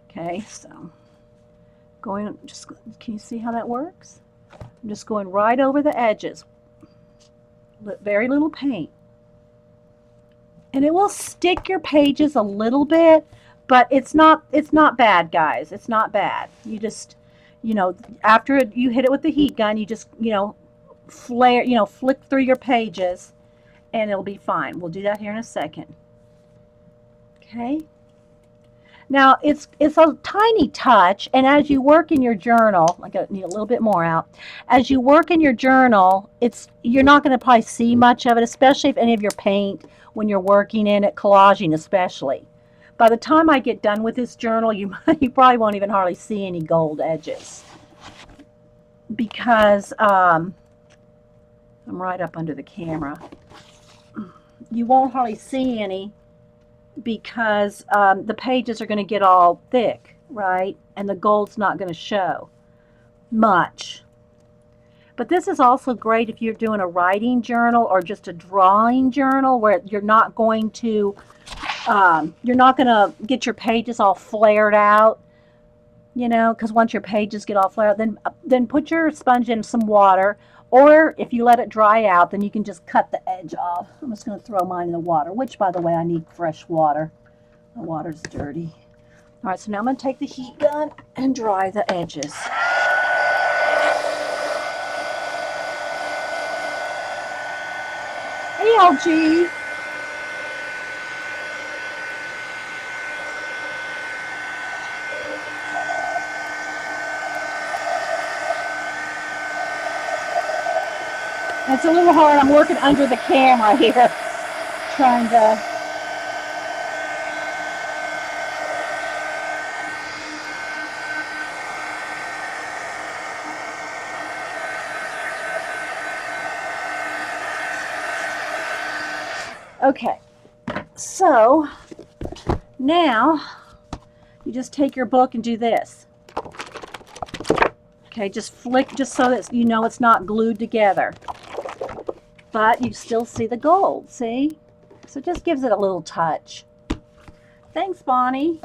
Okay, so Going, just, can you see how that works? I'm just going right over the edges. Very little paint. And it will stick your pages a little bit, but it's not bad, guys. It's not bad. You just, after you hit it with the heat gun, you just, flick through your pages and it'll be fine. We'll do that here in a second. Okay. Now it's a tiny touch, and as you work in your journal, I need a little bit more out. As you work in your journal, you're not going to probably see much of it, especially if any of your paint when you're working in it, collaging especially. By the time I get done with this journal, you probably won't even hardly see any gold edges, because I'm right up under the camera. You won't hardly see any, because the pages are going to get all thick, right? And the gold's not going to show much. But this is also great if you're doing a writing journal or just a drawing journal, where you're not going to get your pages all flared out, because once your pages get all flared out, then put your sponge in some water, or if you let it dry out, then you can just cut the edge off. I'm just going to throw mine in the water, which, by the way, I need fresh water. The water's dirty. All right, so now I'm going to take the heat gun and dry the edges. Hey, LG. It's a little hard. I'm working under the camera here, trying to. Okay, so now you just take your book and do this. Okay, just flick, just so that you know it's not glued together. But you still see the gold, see? So it just gives it a little touch. Thanks, Bonnie.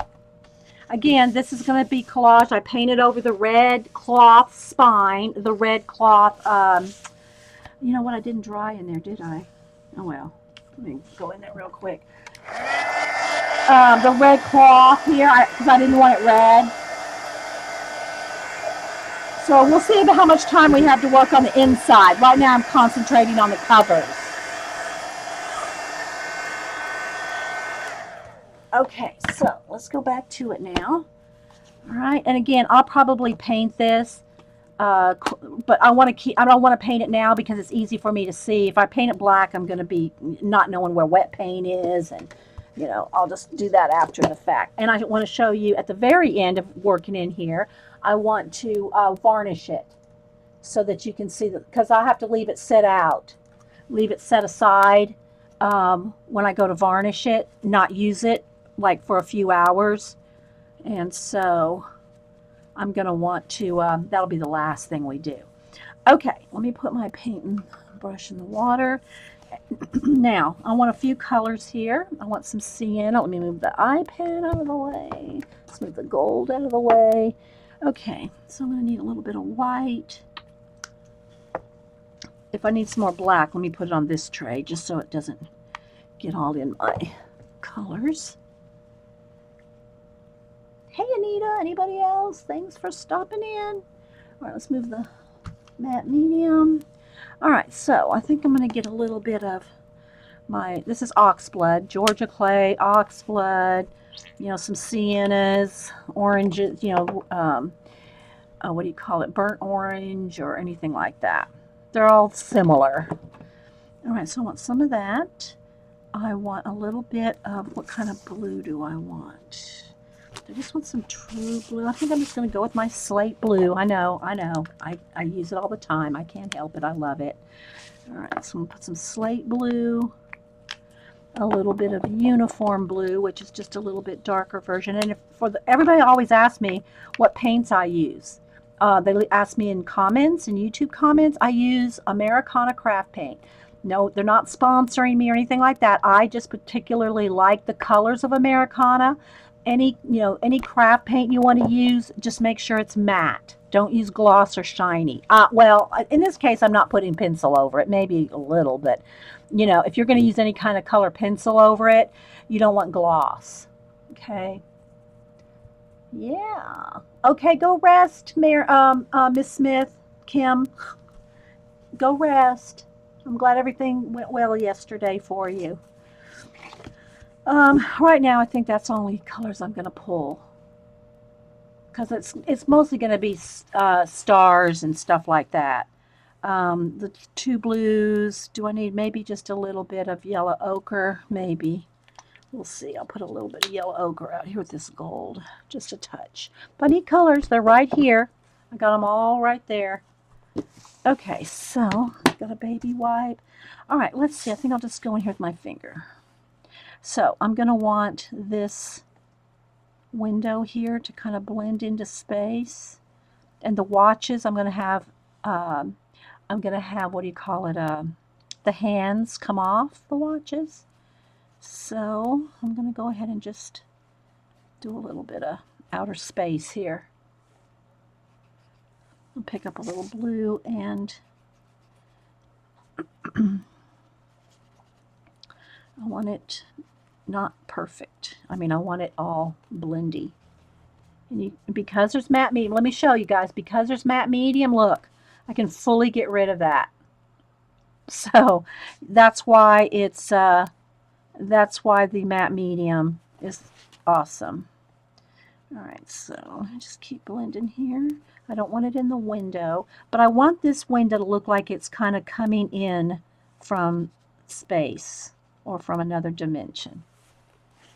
Again, this is going to be collage. I painted over the red cloth spine, the red cloth, you know what, I didn't dry in there, did I? Oh, well. Let me go in there real quick. The red cloth here, because I didn't want it red. So we'll see how much time we have to work on the inside. Right now I'm concentrating on the covers. Okay, so let's go back to it now. All right, and again, I'll probably paint this, but I don't want to paint it now because it's easy for me to see. If I paint it black, I'm going to be not knowing where wet paint is, and I'll just do that after the fact. And I want to show you at the very end of working in here, I want to varnish it so that you can see that, because I have to leave it set aside when I go to varnish it, not use it like for a few hours. And so I'm going to want to, that'll be the last thing we do. Okay, let me put my painting brush in the water. Now, I want a few colors here. I want some sienna. Let me move the iPad out of the way. Let's move the gold out of the way. Okay, so I'm going to need a little bit of white. If I need some more black, let me put it on this tray just so it doesn't get all in my colors. Hey, Anita, anybody else? Thanks for stopping in. All right, let's move the matte medium. All right, so I think I'm going to get a little bit of this is oxblood, Georgia clay, oxblood, some siennas, oranges, what do you call it, burnt orange or anything like that. They're all similar. All right, so I want some of that. I want a little bit of, what kind of blue do I want? I just want some true blue. I think I'm just going to go with my slate blue. I know. I use it all the time. I can't help it. I love it. All right, so I'm going to put some slate blue, a little bit of uniform blue, which is just a little bit darker version. And everybody always asks me what paints I use. They ask me in comments, in YouTube comments. I use Americana craft paint. No, they're not sponsoring me or anything like that. I just particularly like the colors of Americana. any craft paint you want to use, just make sure it's matte. Don't use gloss or shiny. Well, in this case, I'm not putting pencil over it. Maybe a little, but if you're going to use any kind of color pencil over it, you don't want gloss. Okay. Yeah. Okay, go rest, Miss Smith, Kim. Go rest. I'm glad everything went well yesterday for you. Right now, I think that's only colors I'm going to pull, because it's mostly going to be stars and stuff like that. The two blues. Do I need maybe just a little bit of yellow ochre? Maybe. We'll see. I'll put a little bit of yellow ochre out here with this gold, just a touch. But I need colors. They're right here. I got them all right there. Okay, so I've got a baby wipe. All right, let's see. I think I'll just go in here with my finger. So I'm going to want this window here to kind of blend into space. And the watches, I'm going to have, what do you call it, the hands come off the watches. So I'm going to go ahead and just do a little bit of outer space here. I'll pick up a little blue, and I want it not perfect. I want it all blendy. And because there's matte medium, let me show you guys, because there's matte medium, look, I can fully get rid of that. So that's why that's why the matte medium is awesome. All right, so I just keep blending here. I don't want it in the window, but I want this window to look like it's kind of coming in from space or from another dimension.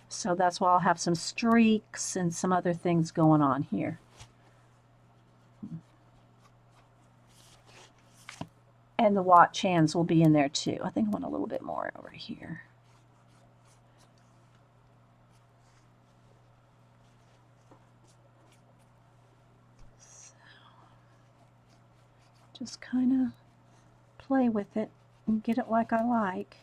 So that's why I'll have some streaks and some other things going on here. And the watch hands will be in there too. I think I want a little bit more over here. So, just kind of play with it and get it like I like.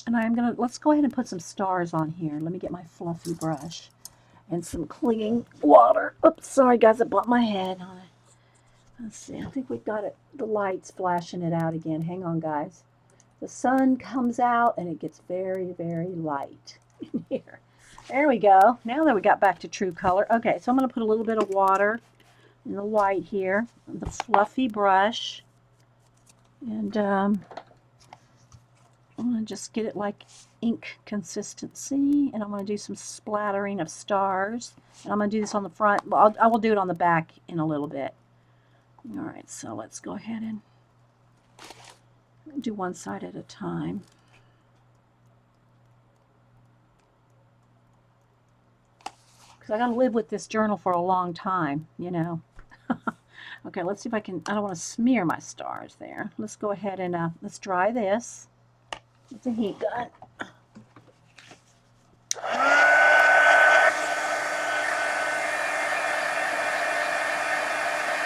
And let's go ahead and put some stars on here. Let me get my fluffy brush and some clinging water. Oops, sorry guys, I bumped my head on it. Let's see, I think we've got it, the light's flashing it out again. Hang on guys. The sun comes out and it gets very, very light in here. There we go. Now that we got back to true color. Okay, so I'm going to put a little bit of water in the white here, the fluffy brush, and I'm going to just get it like ink consistency, and I'm going to do some splattering of stars, and I'm going to do this on the front. Well, I will do it on the back in a little bit. All right, so let's go ahead and do one side at a time. Because I got to live with this journal for a long time, Okay, let's see if I don't want to smear my stars there. Let's go ahead and let's dry this with the heat gun.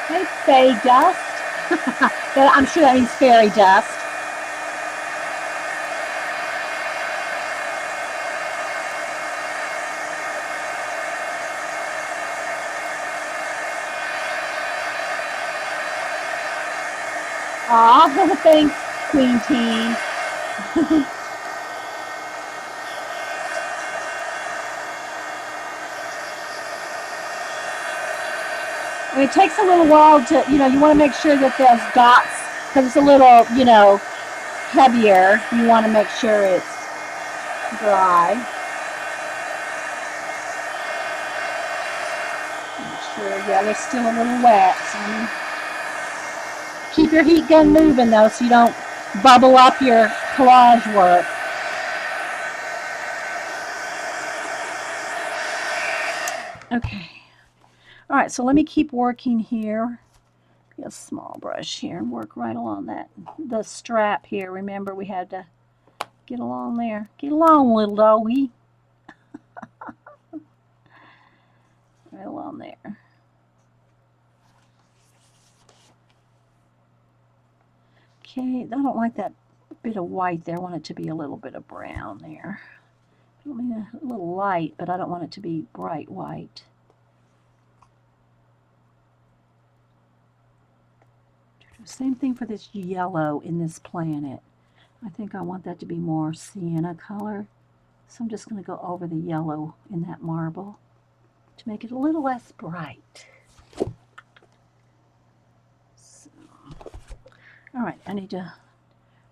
Hey, fairy dust. I'm sure that means fairy dust. Aw, thanks, Queen Teen. It takes a little while to, you want to make sure that those dots, because it's a little, heavier, you want to make sure it's dry. Make sure, yeah, they're still a little wet. So keep your heat gun moving, though, so you don't bubble up your collage work. Okay. All right, so let me keep working here. Get a small brush here and work right along the strap here. Remember, we had to get along there. Get along, little doggy. Right along there. Okay, I don't like that bit of white there. I want it to be a little bit of brown there. I mean, a little light, but I don't want it to be bright white. Same thing for this yellow in this planet. I think I want that to be more sienna color. So I'm just going to go over the yellow in that marble to make it a little less bright. So, all right, I need to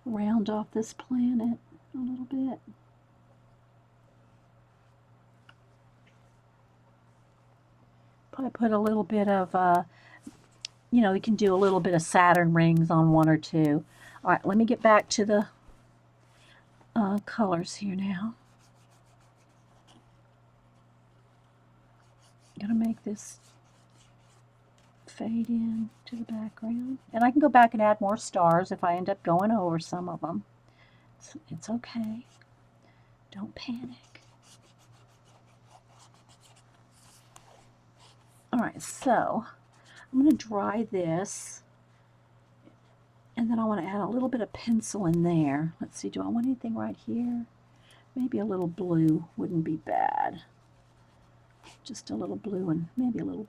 round off this planet a little bit. Probably put a little bit of, you know, we can do a little bit of Saturn rings on one or two. All right, let me get back to the colors here now. Gonna make this fade in to the background. And I can go back and add more stars if I end up going over some of them. It's okay. Don't panic. All right, so I'm going to dry this, and then I want to add a little bit of pencil in there. Let's see, do I want anything right here? Maybe a little blue wouldn't be bad. Just a little blue and maybe a little,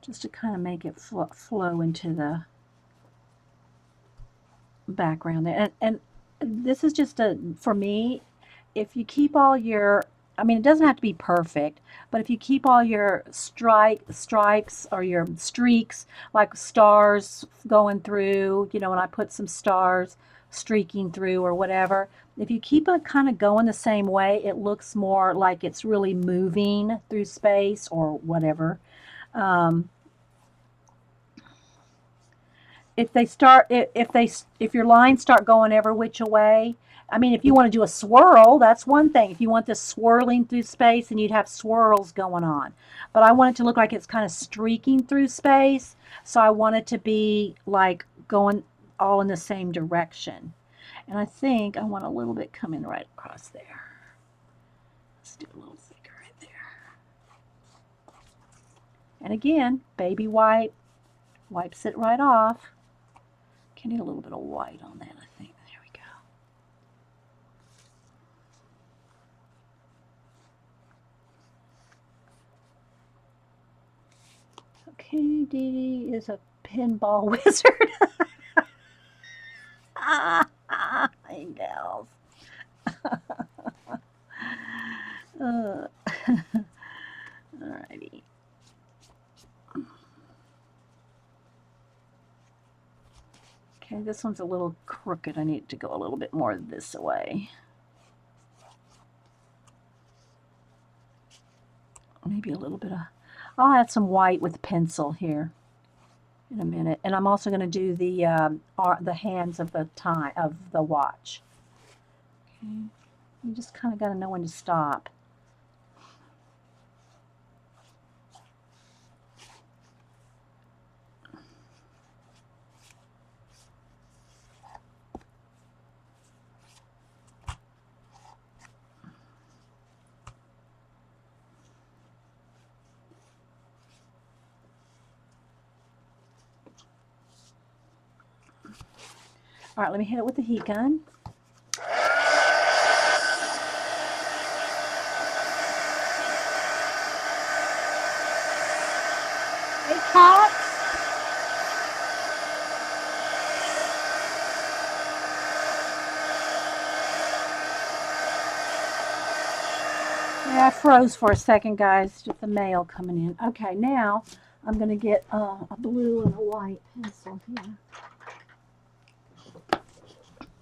just to kind of make it flow into the background there. And this is just for me, if you keep all your, I mean, it doesn't have to be perfect, but if you keep all your stripes or your streaks, like stars going through, you know, when I put some stars streaking through or whatever, if you keep it kind of going the same way, it looks more like it's really moving through space or whatever. If your lines start going every which way, I mean, if you want to do a swirl, that's one thing. If you want this swirling through space, and you'd have swirls going on. But I want it to look like it's kind of streaking through space, so I want it to be like going all in the same direction. And I think I want a little bit coming right across there. Let's do a little thicker right there. And again, baby wipe, wipes it right off. I need a little bit of white on that, I think. There we go. Okay, Dede is a pinball wizard. Hey, gals. Alrighty. Okay, this one's a little crooked. I need to go a little bit more this way. Maybe a little bit of, I'll add some white with pencil here in a minute. And I'm also going to do the hands of the watch. Okay, you just kind of got to know when to stop. All right, let me hit it with the heat gun. Hey, Cox. Yeah, I froze for a second, guys, with the mail coming in. Okay, now I'm going to get a blue and a white pencil here.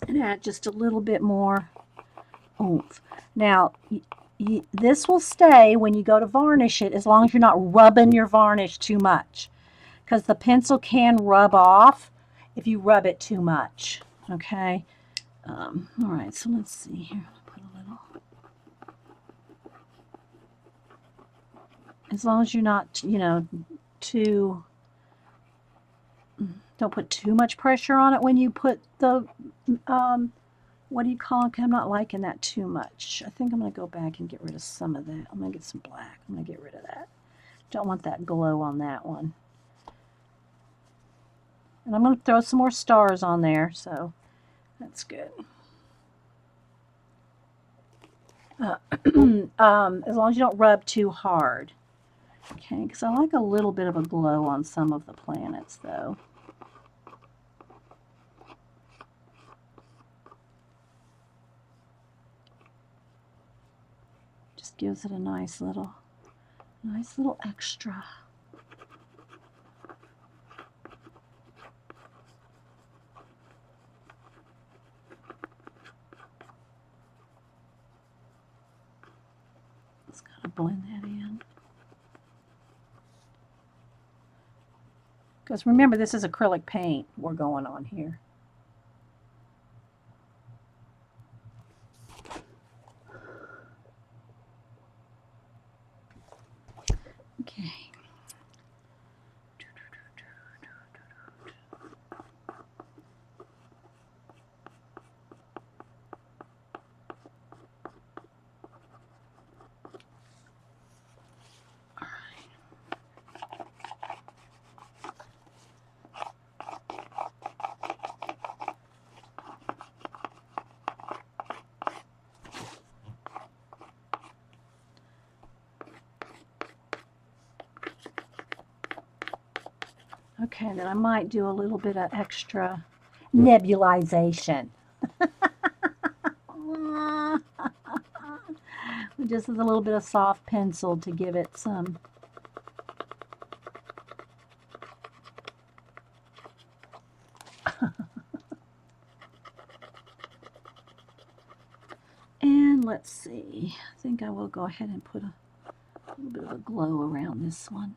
And add just a little bit more oomph. Now, this will stay when you go to varnish it, as long as you're not rubbing your varnish too much, because the pencil can rub off if you rub it too much. Okay. All right. So let's see here. I'll put a little. As long as you're not, you know, too. Don't put too much pressure on it when you put the, what do you call it? I'm not liking that too much. I think I'm going to go back and get rid of some of that. I'm going to get some black. I'm going to get rid of that. Don't want that glow on that one. And I'm going to throw some more stars on there. So That's good. As long as you don't rub too hard. Okay, because I like a little bit of a glow on some of the planets, though. Just gives it a nice little extra. Just gotta blend that in. Because remember, this is acrylic paint we're going on here. Okay. Okay, then I might do a little bit of extra nebulization. Just with a little bit of soft pencil to give it some. And let's see, I think I will go ahead and put a little bit of a glow around this one.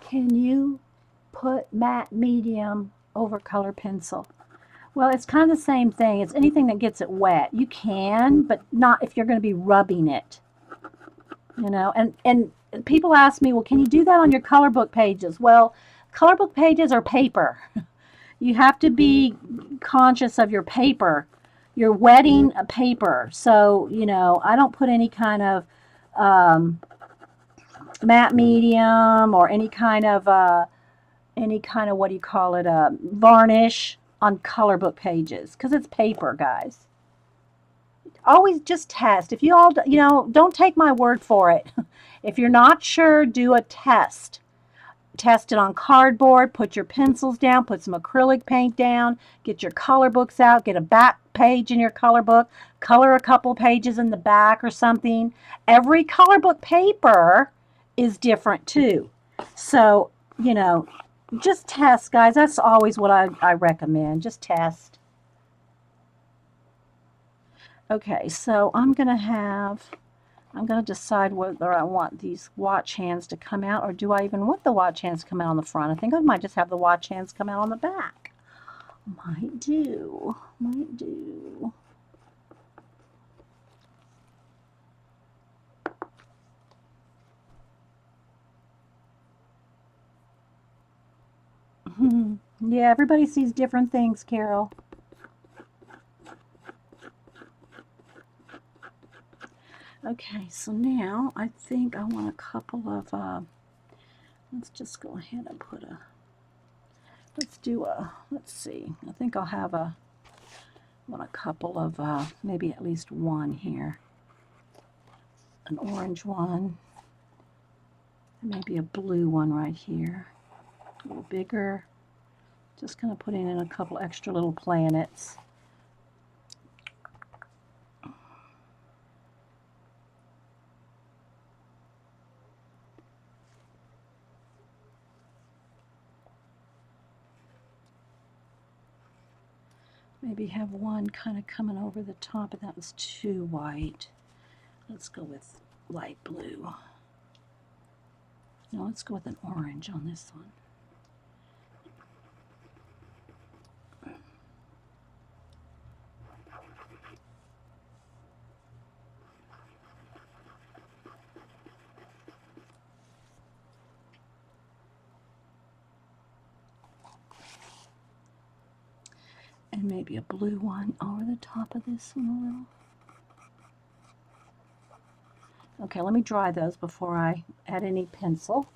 Can you put matte medium over color pencil? Well, it's kind of the same thing. It's anything that gets it wet. You can, but not if you're going to be rubbing it. You know, and people ask me, well, can you do that on your color book pages? Well, color book pages are paper. You have to be conscious of your paper. You're wetting a paper. So, you know, I don't put any kind of matte medium or any kind of what do you call it, varnish on color book pages, because it's paper, guys. Always just test. If you all, you know, don't take my word for it. If you're not sure, do a test. Test it on cardboard, put your pencils down, put some acrylic paint down, get your color books out, get a back page in your color book, color a couple pages in the back or something. Every color book paper is different too. So, you know, just test, guys. That's always what I recommend. Just test. Okay, so I'm going to decide whether I want these watch hands to come out, or do I even want the watch hands to come out on the front. I think I might just have the watch hands come out on the back. Might do. Might do. Yeah, everybody sees different things, Carol. Okay, so now I think I want a couple of, let's just go ahead and put a, let's see, I think I'll have want a couple of, maybe at least one here. An orange one, maybe a blue one right here, a little bigger. Just kind of putting in a couple extra little planets. Maybe have one kind of coming over the top, and that was too white. Let's go with light blue. No, let's go with an orange on this one. maybe a blue one over the top of this one a little. Okay, let me dry those before I add any pencil.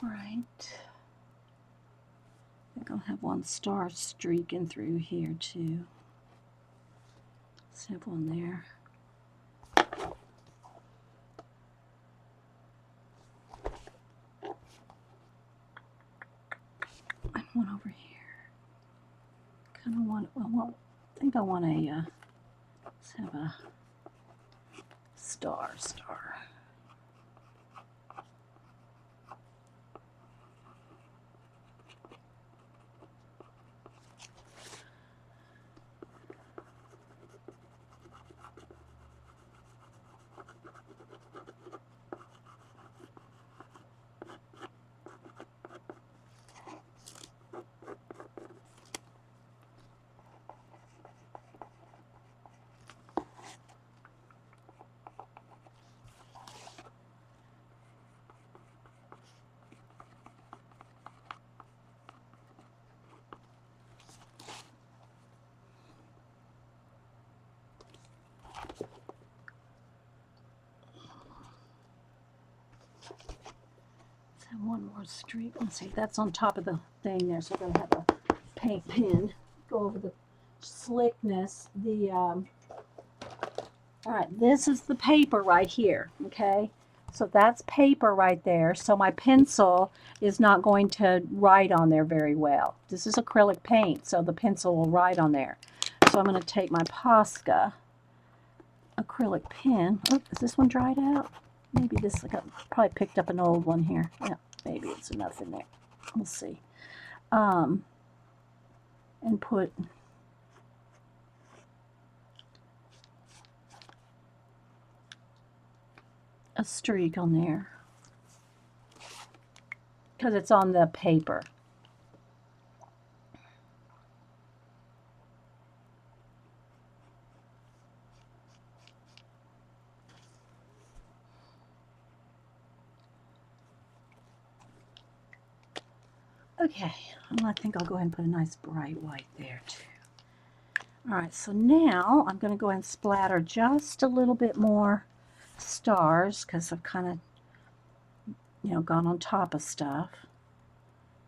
Right. I think I'll have one star streaking through here too. Let's have one there. And one over here. Kind of want, well, I think I want a, let's have a star. One more streak. Let's see, that's on top of the thing there, so I'm going to have a paint pen go over the slickness. All right, this is the paper right here, okay? So that's paper right there, so my pencil is not going to write on there very well. This is acrylic paint, so the pencil will write on there. So I'm going to take my Posca acrylic pen. Oh, is this one dried out? Maybe this, I probably picked up an old one here. Yeah, maybe it's enough in there. We'll see. And put a streak on there because it's on the paper. Okay, I think I'll go ahead and put a nice bright white there too. All right, so now I'm going to go ahead and splatter just a little bit more stars because I've kind of, gone on top of stuff.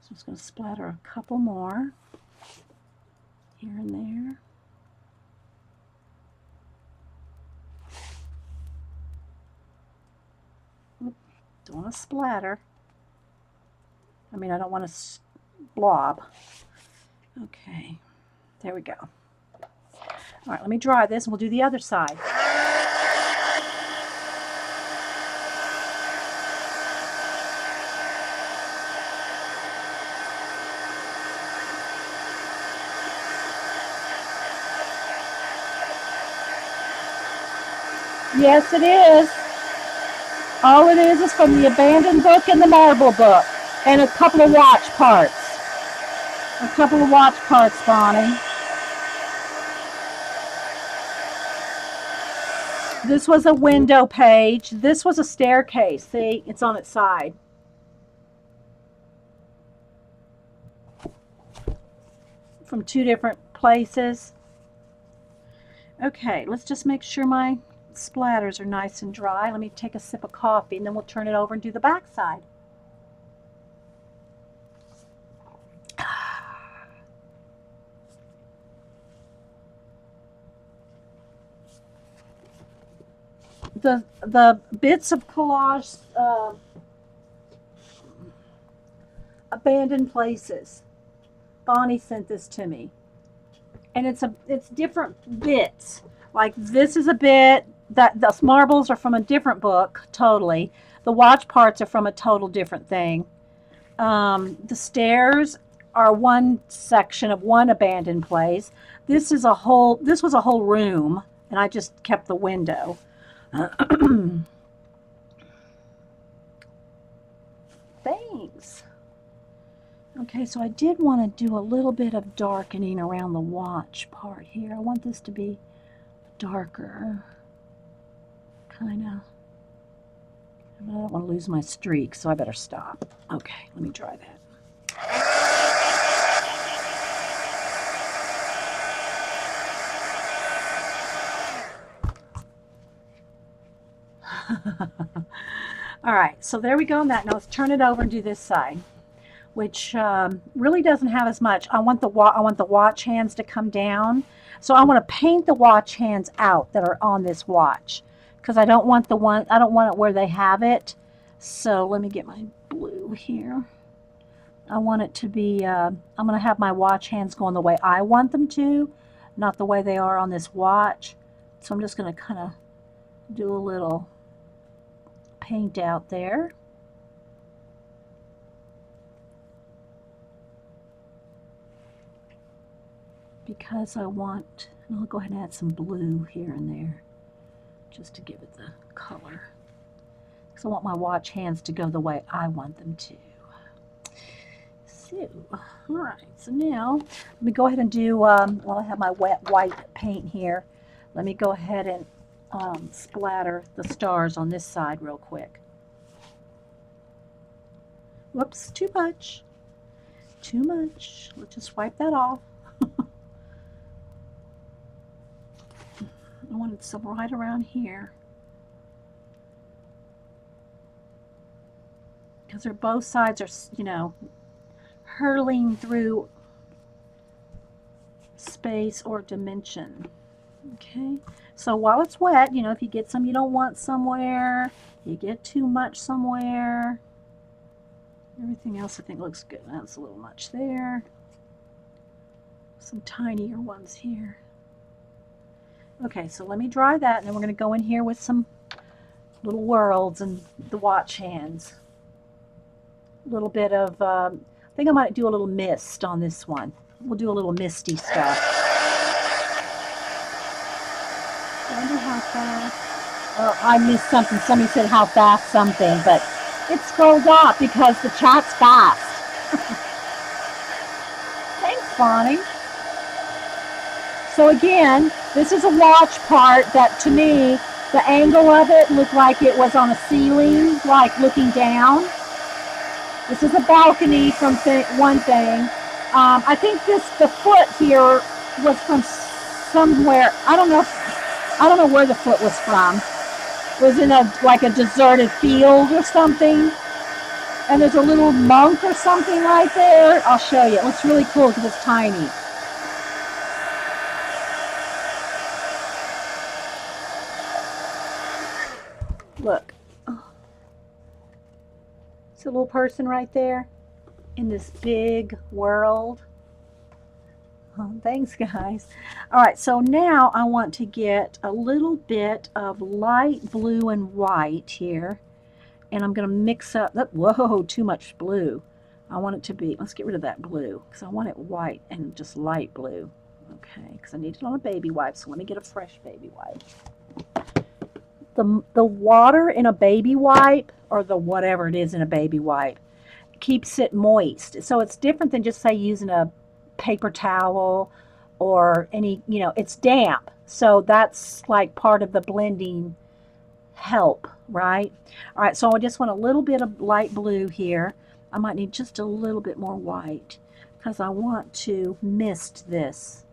So I'm just going to splatter a couple more here and there. Oop, don't want to splatter. I mean, I don't want to blob. Okay, there we go. All right, let me dry this and we'll do the other side. Yes, it is. All it is from the abandoned book and the marble book. And a couple of watch parts. A couple of watch parts, Bonnie. This was a window page. This was a staircase. See, it's on its side. From two different places. Okay, let's just make sure my splatters are nice and dry. Let me take a sip of coffee and then we'll turn it over and do the back side. The bits of collage, abandoned places. Bonnie sent this to me. and it's different bits. Like this is a bit that the marbles are from a different book totally. The watch parts are from a total different thing. The stairs are one section of one abandoned place. This was a whole room, and I just kept the window. Thanks. Okay, so I did want to do a little bit of darkening around the watch part here. I want this to be darker. Kind of. I don't want to lose my streak, so I better stop. Okay, let me try that. All right, so there we go on that. Now let's turn it over and do this side, which really doesn't have as much. I want the watch hands to come down, so I want to paint the watch hands out that are on this watch, because I don't want it where they have it. So let me get my blue here. I want it to be. I'm going to have my watch hands going the way I want them to, not the way they are on this watch. So I'm just going to kind of do a little paint out there. Because I want, and I'll go ahead and add some blue here and there just to give it the color. Because I want my watch hands to go the way I want them to. So, all right, so now let me go ahead and do, while I have my wet white paint here, let me go ahead and splatter the stars on this side real quick. Whoops, too much. Too much. Let's just wipe that off. I wanted some right around here. Because they're both sides are, you know, hurling through space or dimension. Okay, so while it's wet, you know, if you get some you don't want somewhere, you get too much somewhere. Everything else I think looks good. That's a little much there. Some tinier ones here. Okay, so let me dry that, and then we're going to go in here with some little worlds and the watch hands. A little bit of, I think I might do a little mist on this one. We'll do a little misty stuff. I wonder how fast. Oh, I missed something. Somebody said how fast something, but it scrolled up because the chat's fast. Thanks, Bonnie. So again, this is a watch part that to me, the angle of it looked like it was on a ceiling, like looking down. This is a balcony from one thing. I think the foot here was from somewhere. I don't know where the foot was from. It was in like a deserted field or something. And there's a little monk or something right there. I'll show you. It looks really cool because it's tiny. Look. Oh. It's a little person right there in this big world. Oh, thanks, guys. All right, so now I want to get a little bit of light blue and white here. And I'm going to mix up, whoa, too much blue. I want it to be, let's get rid of that blue, because I want it white and just light blue. Okay, because I need it on a baby wipe, so let me get a fresh baby wipe. The water in a baby wipe, or the whatever it is in a baby wipe, keeps it moist. So it's different than just, say, using a paper towel or any, you know, it's damp. So that's like part of the blending help, right? All right, so I just want a little bit of light blue here. I might need just a little bit more white because I want to mist this.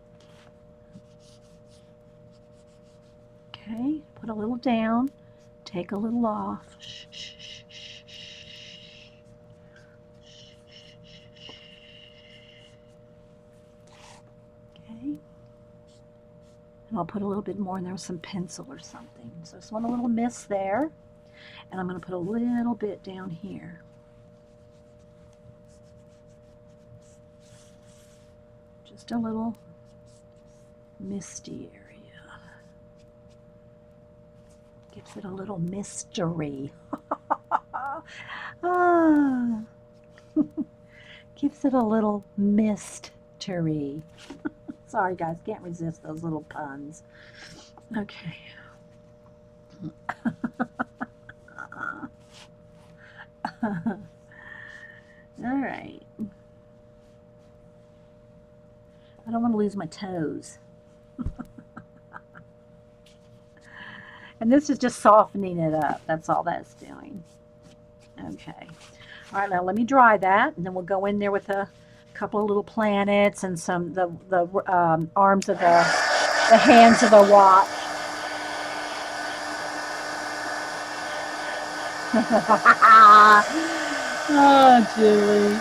Okay, put a little down, take a little off. Okay. And I'll put a little bit more in there with some pencil or something. So I just want a little mist there. And I'm going to put a little bit down here. Just a little misty area. Gives it a little mystery. Ah. Gives it a little mystery. Sorry guys, can't resist those little puns. Okay. All right. I don't want to lose my toes. And this is just softening it up. That's all that's doing. Okay. All right, now let me dry that, and then we'll go in there with a couple of little planets and some the arms of the hands of the watch. Oh, Julie.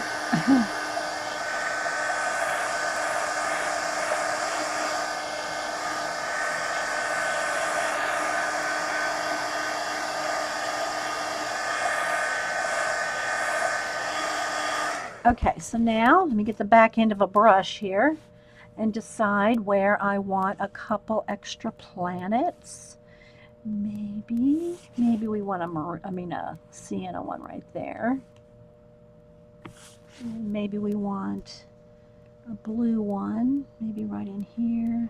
Okay, so now let me get the back end of a brush here and decide where I want a couple extra planets. Maybe we want a sienna one right there. And maybe we want a blue one, maybe right in here.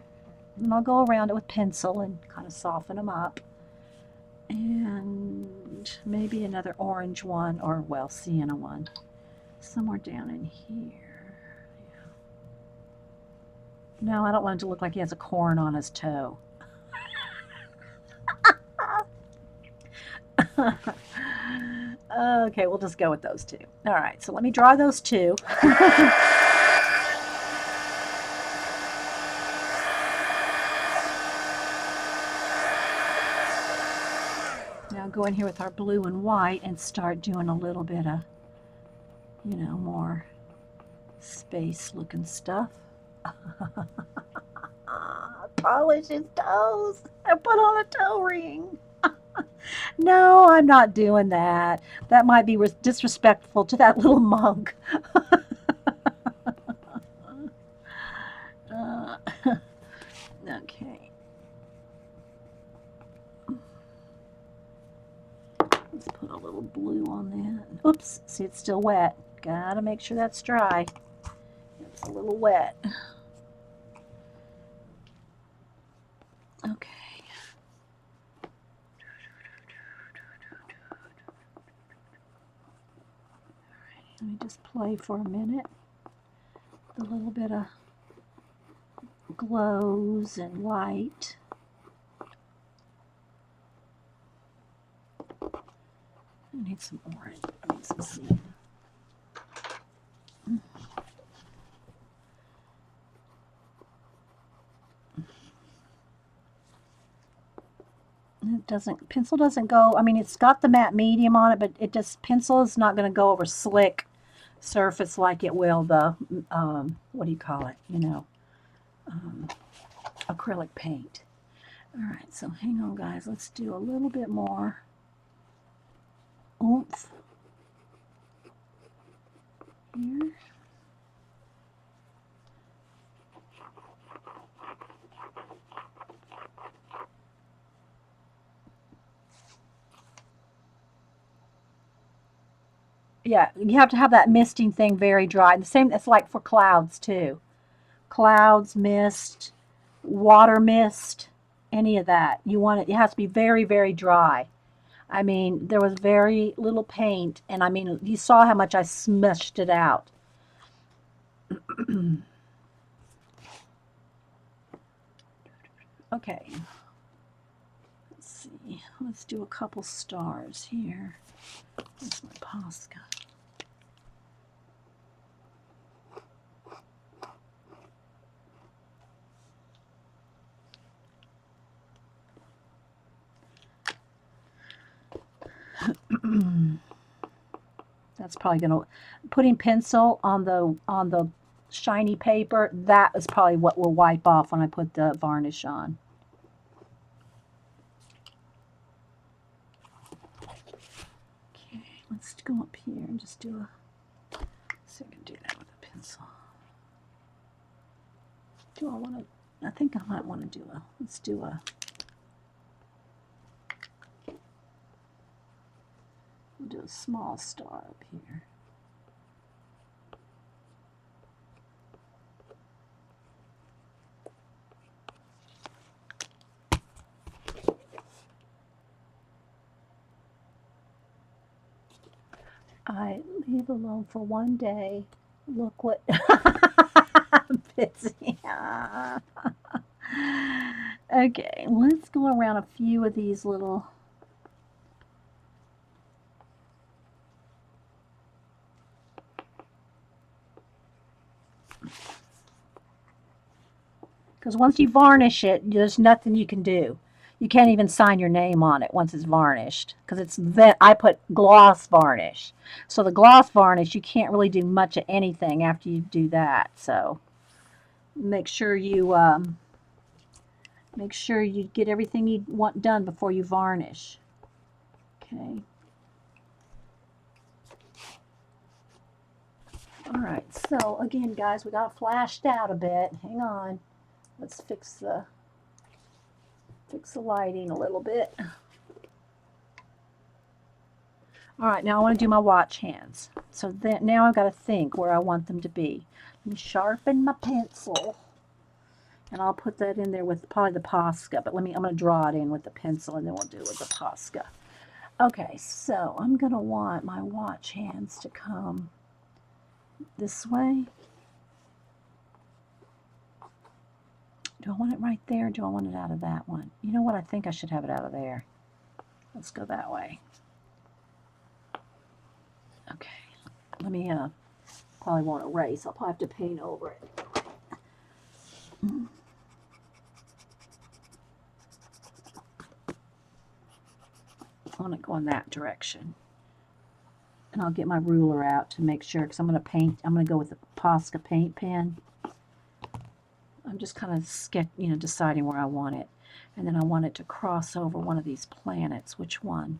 And I'll go around it with pencil and kind of soften them up. And maybe another orange one, or well, sienna one, somewhere down in here. Yeah. No, I don't want it to look like he has a corn on his toe. Okay, we'll just go with those two. All right, so let me draw those two. Now go in here with our blue and white and start doing a little bit of, you know, more space looking stuff. Polish his toes and put on a toe ring. No, I'm not doing that. That might be disrespectful to that little monk. Okay. Let's put a little blue on that. Oops, see, it's still wet. Gotta make sure that's dry. It's a little wet. Okay. Let me just play for a minute. A little bit of glows and white. I need some orange. I need some sienna. Pencil doesn't go, I mean, it's got the matte medium on it, but pencil is not going to go over slick surface like it will the, what do you call it, you know, acrylic paint. All right, so hang on, guys. Let's do a little bit more oomph here. Yeah, you have to have that misting thing very dry. The same, it's like for clouds too. Clouds, mist, water mist, any of that. You want it has to be very, very dry. I mean, there was very little paint, and I mean, you saw how much I smushed it out. Okay. Let's see. Let's do a couple stars here. Where's my Posca? That's probably gonna, putting pencil on the shiny paper, that is probably what will wipe off when I put the varnish on. Okay, let's go up here and just do so I can do that with a pencil. Do I want to I think I might want to do let's do we'll do a small star up here. I leave alone for one day. Look what I'm busy. Okay, let's go around a few of these little. Because once you varnish it, there's nothing you can do. You can't even sign your name on it once it's varnished. Because I put gloss varnish. So the gloss varnish, you can't really do much of anything after you do that. So make sure you get everything you want done before you varnish. Okay. All right. So again, guys, we got flashed out a bit. Hang on. Let's fix the lighting a little bit. All right, now I want to do my watch hands. So now I've got to think where I want them to be. Let me sharpen my pencil, and I'll put that in there with probably the Posca. But I'm going to draw it in with the pencil, and then we'll do it with the Posca. Okay, so I'm going to want my watch hands to come this way. Do I want it right there, or do I want it out of that one? You know what? I think I should have it out of there. Let's go that way. Okay, let me, probably won't erase. I'll probably have to paint over it. I want to go in that direction. And I'll get my ruler out to make sure, because I'm going to go with the Posca paint pen. I'm just kind of deciding where I want it. And then I want it to cross over one of these planets. Which one?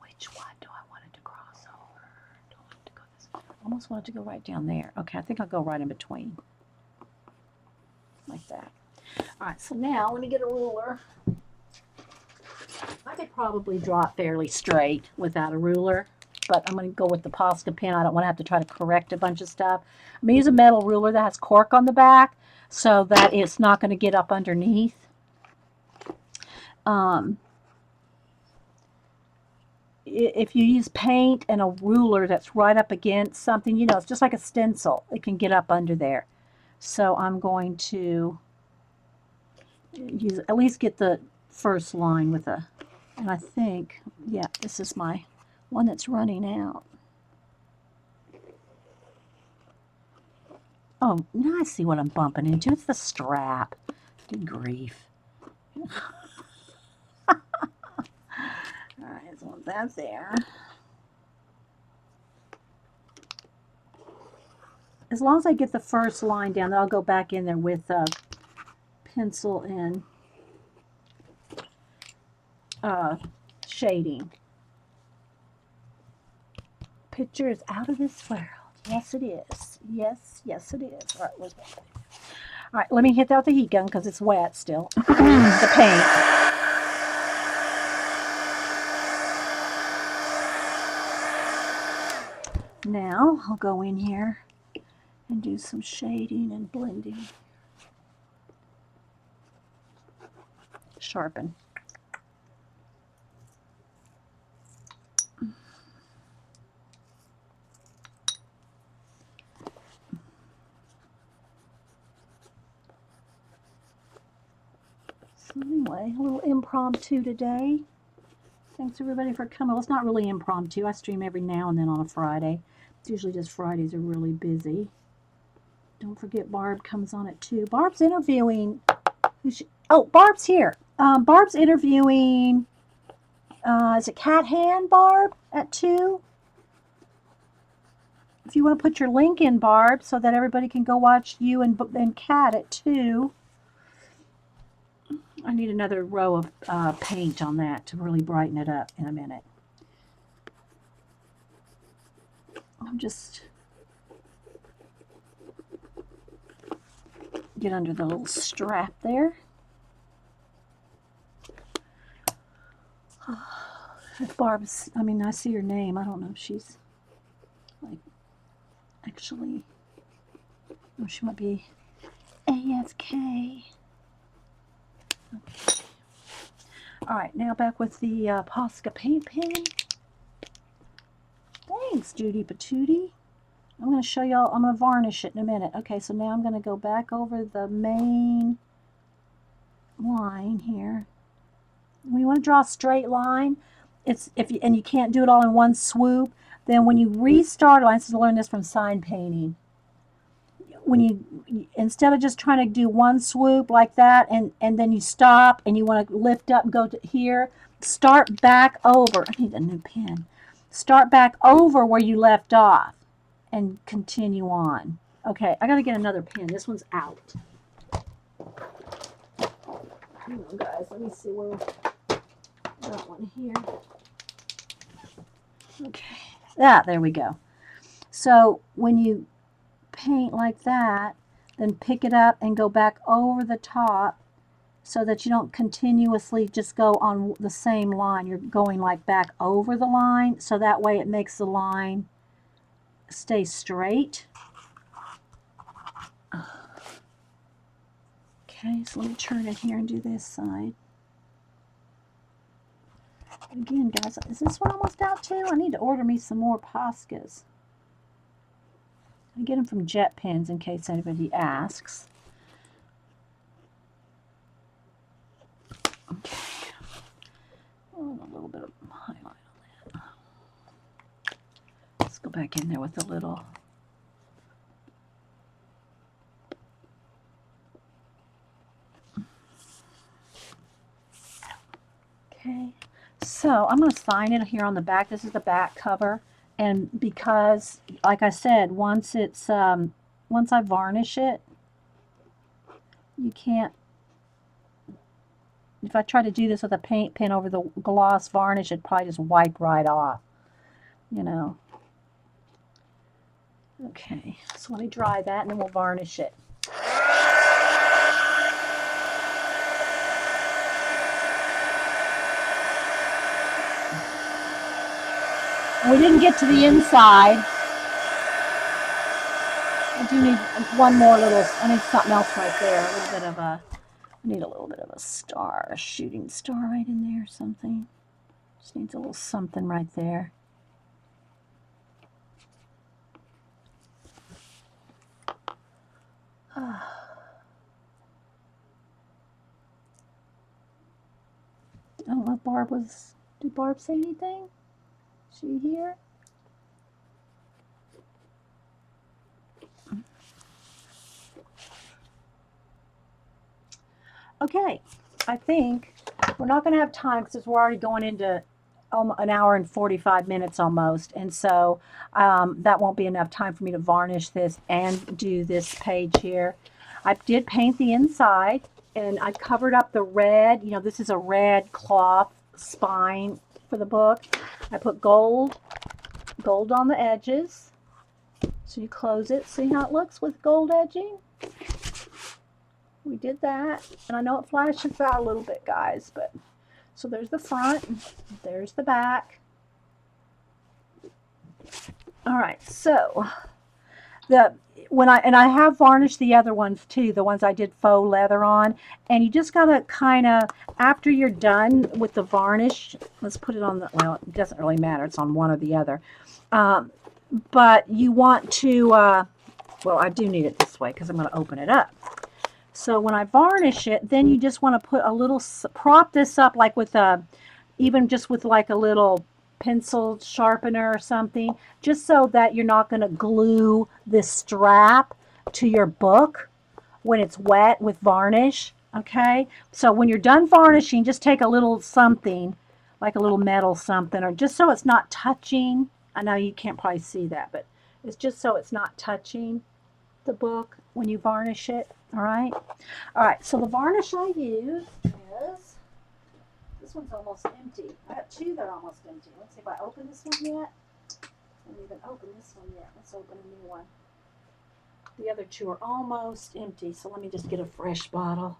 Which one do I want it to cross over? Do I want it to go this way? I almost want it to go right down there. Okay, I think I'll go right in between. Like that. All right, so now let me get a ruler. I could probably draw it fairly straight without a ruler, but I'm going to go with the Posca pen. I don't want to have to try to correct a bunch of stuff. I'm going to use a metal ruler that has cork on the back so that it's not going to get up underneath. If you use paint and a ruler that's right up against something, it's just like a stencil. It can get up under there. So I'm going to at least get the first line with and I think, yeah, this is my one that's running out. Oh, now I see what I'm bumping into. It's the strap. Good grief. All right, so that's there. As long as I get the first line down, then I'll go back in there with pencil and shading. Picture is out of this world. Yes, it is. Yes, it is. All right, where's my paint? All right, let me hit that with the heat gun because it's wet still. The paint. Now I'll go in here and do some shading and blending. Sharpen. So anyway, a little impromptu today. Thanks everybody for coming. Well, it's not really impromptu. I stream every now and then on a Friday. It's usually just Fridays are really busy. Don't forget Barb comes on at 2. Barb's interviewing. Barb's here. Barb's interviewing. Is it Cat Hand, Barb, at 2? If you want to put your link in, Barb, so that everybody can go watch you and Cat at 2. I need another row of paint on that to really brighten it up in a minute. I'm just get under the little strap there. If Barb's, I mean, I see her name. I don't know if she's like actually, oh, she might be AFK. Okay. All right, now back with the Posca paint pen. Thanks, Judy Patootie. I'm going to show y'all, I'm going to varnish it in a minute. Okay, so now I'm going to go back over the main line here. When you want to draw a straight line, it's and you can't do it all in one swoop, then when you restart, I used to learn this from sign painting. When you, instead of just trying to do one swoop like that, and then you stop and you want to lift up and go to here, start back over. I need a new pen. Start back over where you left off and continue on. Okay, I got to get another pen. This one's out. Hang on, guys. Let me see where that one here. Okay. Ah, there we go. So when you paint like that, then pick it up and go back over the top so that you don't continuously just go on the same line. You're going like back over the line, so that way it makes the line stay straight. Okay, so let me turn it here and do this side. Again, guys, is this one almost out too? I need to order me some more Poscas. I get them from Jet Pens in case anybody asks. Okay. Oh, a little bit of highlight on that. Let's go back in there with a little. Okay. So I'm going to sign it here on the back. This is the back cover. And because, like I said, once it's once I varnish it, you can't. If I try to do this with a paint pen over the gloss varnish, it'd probably just wipe right off. You know. Okay. So let me dry that, and then we'll varnish it. We didn't get to the inside. I do need one more little, I need something else right there. A little bit of a, I need a little bit of a star, a shooting star right in there or something. Just needs a little something right there. I don't know if Barb was, did Barb say anything? Is she here? Okay, I think we're not going to have time because we're already going into an hour and 45 minutes almost, and so that won't be enough time for me to varnish this and do this page here. I did paint the inside, and I covered up the red. You know, this is a red cloth spine for the book. I put gold on the edges. So you close it. See how it looks with gold edging? We did that, and I know it flashes out a little bit, guys, but so there's the front, there's the back. All right, so I have varnished the other ones too, the ones I did faux leather on, and you just gotta kind of, after you're done with the varnish, let's put it on the, well, it doesn't really matter, it's on one or the other, but you want to, well, I do need it this way because I'm going to open it up. So when I varnish it, then you just want to put a little, prop this up like with a, even just with like a little pencil sharpener or something, just so that you're not going to glue this strap to your book when it's wet with varnish. Okay, so when you're done varnishing, just take a little something, like a little metal something, or just so it's not touching. I know you can't probably see that, but it's just so it's not touching the book when you varnish it. All right. All right. So the varnish I use is, this one's almost empty. I have two that are almost empty. Let's see if I open this one yet. I haven't even opened this one yet. Let's open a new one. The other two are almost empty, so let me just get a fresh bottle.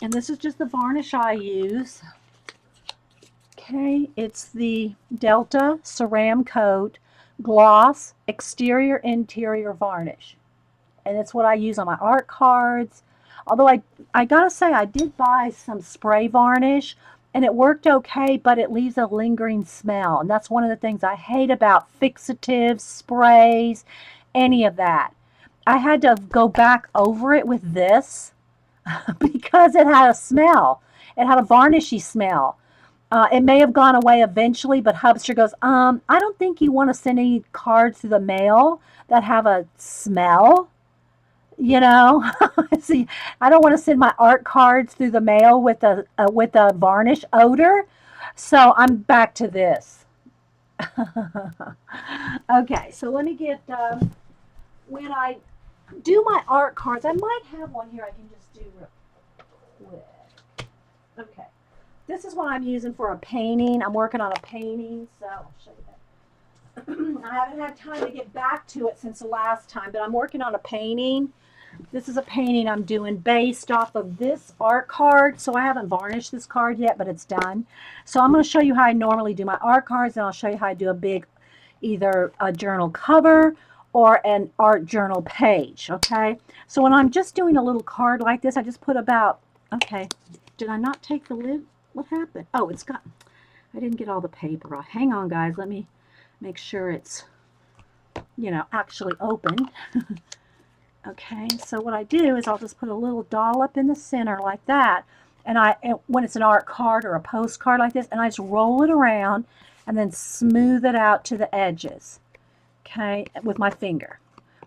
And this is just the varnish I use. Okay, it's the Delta Ceram Coat Gloss Exterior Interior Varnish. And it's what I use on my art cards. Although I gotta say, I did buy some spray varnish and it worked okay, but it leaves a lingering smell. And that's one of the things I hate about fixatives, sprays, any of that. I had to go back over it with this because it had a smell. It had a varnishy smell. It may have gone away eventually, but Hubster goes, I don't think you want to send any cards through the mail that have a smell. You know, see, I don't want to send my art cards through the mail with a varnish odor. So I'm back to this. Okay, so let me get when I do my art cards, I might have one here I can just do real quick. Okay. This is what I'm using for a painting. I'm working on a painting, so I'll show you that. I haven't had time to get back to it since the last time, but I'm working on a painting. This is a painting I'm doing based off of this art card. So I haven't varnished this card yet, but it's done. So I'm going to show you how I normally do my art cards, and I'll show you how I do a big, either a journal cover or an art journal page, okay? So when I'm just doing a little card like this, I just put about, okay, did I not take the lid? What happened? Oh, it's got, I didn't get all the paper off. Hang on, guys. Let me make sure it's, you know, actually open. Okay, so what I do is I'll just put a little dollop in the center like that. And when it's an art card or a postcard like this, and I just roll it around and then smooth it out to the edges, okay, with my finger.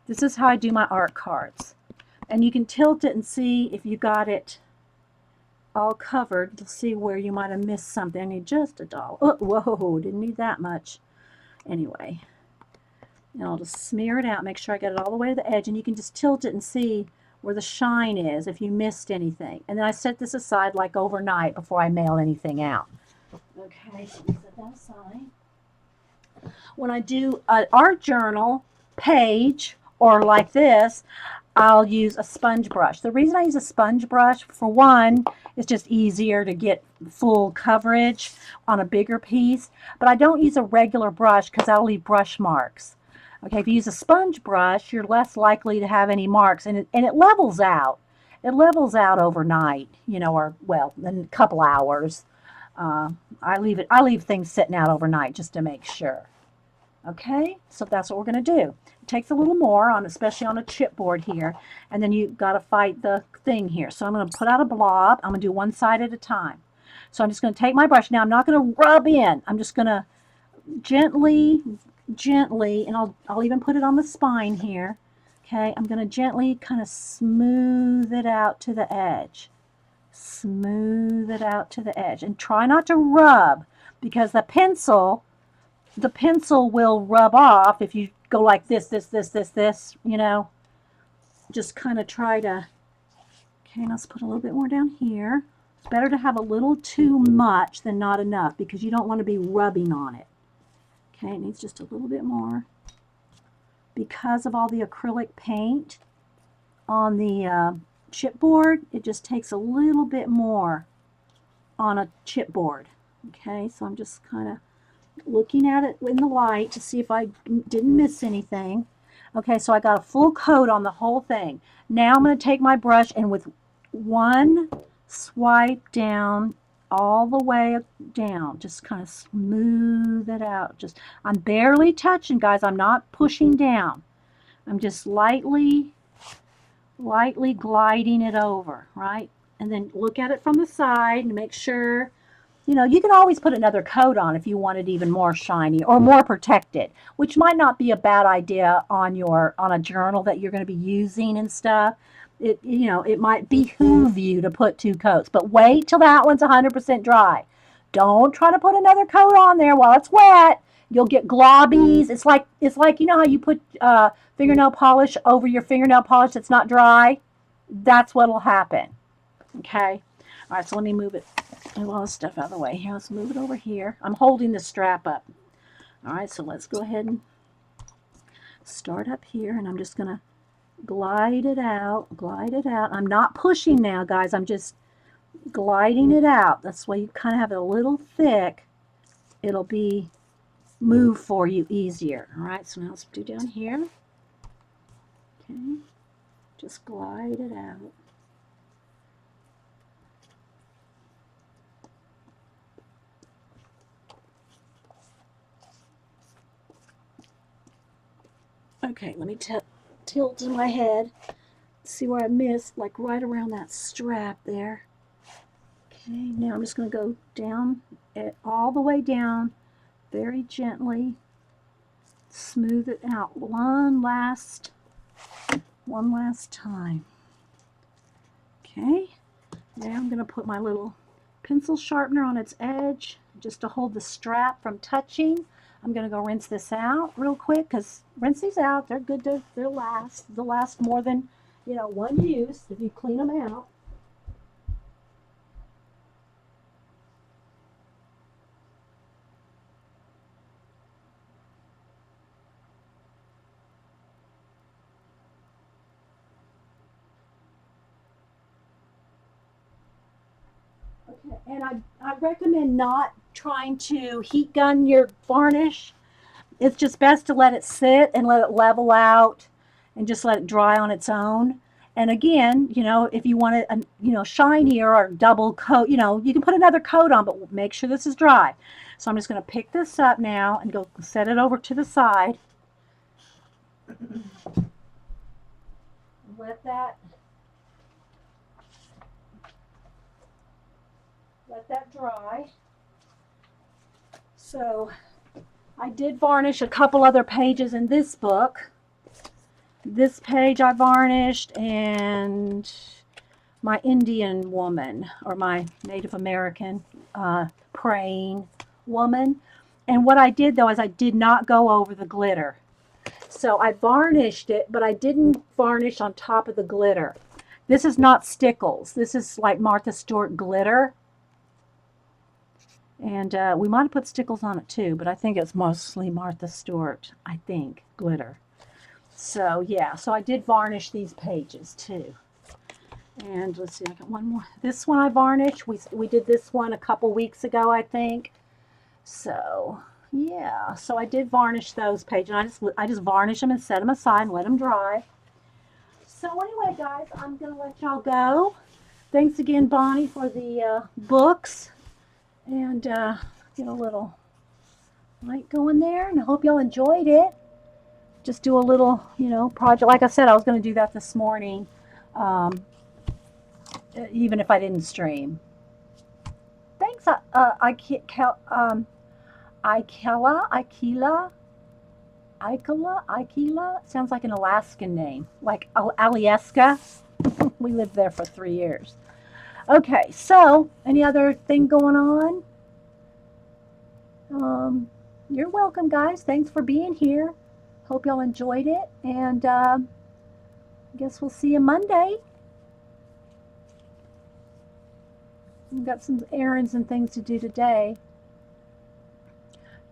This is how I do my art cards. And you can tilt it and see if you got it all covered. You'll see where you might have missed something. I need just a dollop. Oh, whoa, didn't need that much. Anyway. And I'll just smear it out, make sure I get it all the way to the edge, and you can just tilt it and see where the shine is if you missed anything. And then I set this aside like overnight before I mail anything out. Okay, so we set that aside. When I do an art journal page or like this, I'll use a sponge brush. The reason I use a sponge brush, for one, it's just easier to get full coverage on a bigger piece, but I don't use a regular brush because that'll leave brush marks. Okay, if you use a sponge brush, you're less likely to have any marks, and it levels out. It levels out overnight, you know, or, well, in a couple hours. I leave things sitting out overnight just to make sure. Okay, so that's what we're going to do. It takes a little more, especially on a chipboard here, and then you've got to fight the thing here. So I'm going to put out a blob. I'm going to do one side at a time. So I'm just going to take my brush. Now I'm not going to rub in. I'm just going to gently, and I'll even put it on the spine here. Okay, I'm going to gently kind of smooth it out to the edge. Smooth it out to the edge. And try not to rub, because the pencil will rub off if you go like this, you know. Just kind of try to, okay, let's put a little bit more down here. It's better to have a little too much than not enough, because you don't want to be rubbing on it. Okay, it needs just a little bit more. Because of all the acrylic paint on the chipboard, it just takes a little bit more on a chipboard. Okay, so I'm just kind of looking at it in the light to see if I didn't miss anything. Okay, so I got a full coat on the whole thing. Now I'm going to take my brush and with one swipe down, all the way down, just kind of smooth it out. I'm barely touching, guys. I'm not pushing down. I'm just lightly gliding it over, right? And then look at it from the side and make sure, you know, you can always put another coat on if you want it even more shiny or more protected, which might not be a bad idea on a journal that you're going to be using and stuff. It might behoove you to put 2 coats, but wait till that one's 100% dry. Don't try to put another coat on there while it's wet. You'll get globbies. It's like you know how you put fingernail polish over your fingernail polish that's not dry? That's what'll happen. Okay? All right, so let me move it. Move all this stuff out of the way here. Let's move it over here. I'm holding the strap up. All right, so let's go ahead and start up here, and I'm just going to glide it out, glide it out. I'm not pushing now, guys. I'm just gliding it out. That's why you kind of have it a little thick. It'll be move for you easier. All right, so now let's do down here. Okay, just glide it out. Okay, let me tilt in my head. See where I missed, like right around that strap there. Okay, now I'm just going to go down, all the way down, very gently. Smooth it out one last time. Okay, now I'm going to put my little pencil sharpener on its edge just to hold the strap from touching. I'm going to go rinse this out real quick, because rinse these out. They're good to, they'll last more than, you know, one use if you clean them out. Okay, and I recommend not trying to heat gun your varnish. It's just best to let it sit and let it level out and just let it dry on its own. And again, you know, if you want it, you know, shinier or double coat, you know, you can put another coat on, but make sure this is dry. So I'm just going to pick this up now and go set it over to the side. Let that dry. So I did varnish a couple other pages in this book. This page I varnished, and my Indian woman, or my Native American praying woman. And what I did though is I did not go over the glitter. So I varnished it, but I didn't varnish on top of the glitter. This is not Stickles. This is like Martha Stewart glitter. And we might have put Stickles on it too, but I think it's mostly Martha Stewart, I think, glitter. So yeah, so I did varnish these pages too. And let's see, I got one more. This one I varnished. We did this one a couple weeks ago, I think. So yeah, so I did varnish those pages. And I just varnish them and set them aside and let them dry. So anyway, guys, I'm gonna let y'all go. Thanks again, Bonnie, for the books. And get a little light going there, and I hope y'all enjoyed it. Just do a little, you know, project. Like I said, I was going to do that this morning, even if I didn't stream. Thanks, Ikela. Sounds like an Alaskan name, like Alyeska. We lived there for 3 years. Okay, so any other thing going on? You're welcome, guys. Thanks for being here. Hope y'all enjoyed it, and I guess we'll see you Monday. We've got some errands and things to do today.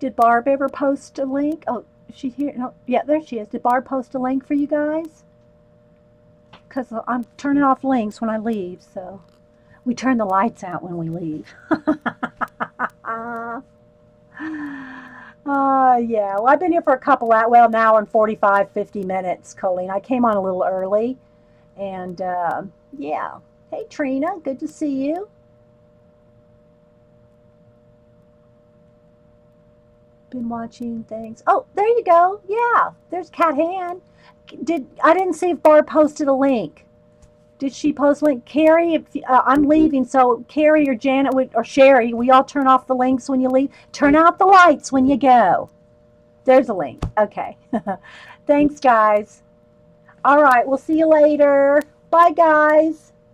Did Barb ever post a link? Oh, is she here? No, yeah, there she is. Did Barb post a link for you guys? Because I'm turning off links when I leave, so we turn the lights out when we leave. Yeah, well, I've been here for a couple an hour and 45, 50 minutes, Colleen. I came on a little early, and yeah. Hey, Trina, good to see you. Been watching things. Oh, there you go. Yeah, there's Cat Han. I didn't see if Barb posted a link. Did she post a link? Carrie, if, I'm leaving, so Carrie or Janet or Sherry, we all turn off the links when you leave. Turn out the lights when you go. There's a link. Okay. Thanks, guys. All right, we'll see you later. Bye, guys.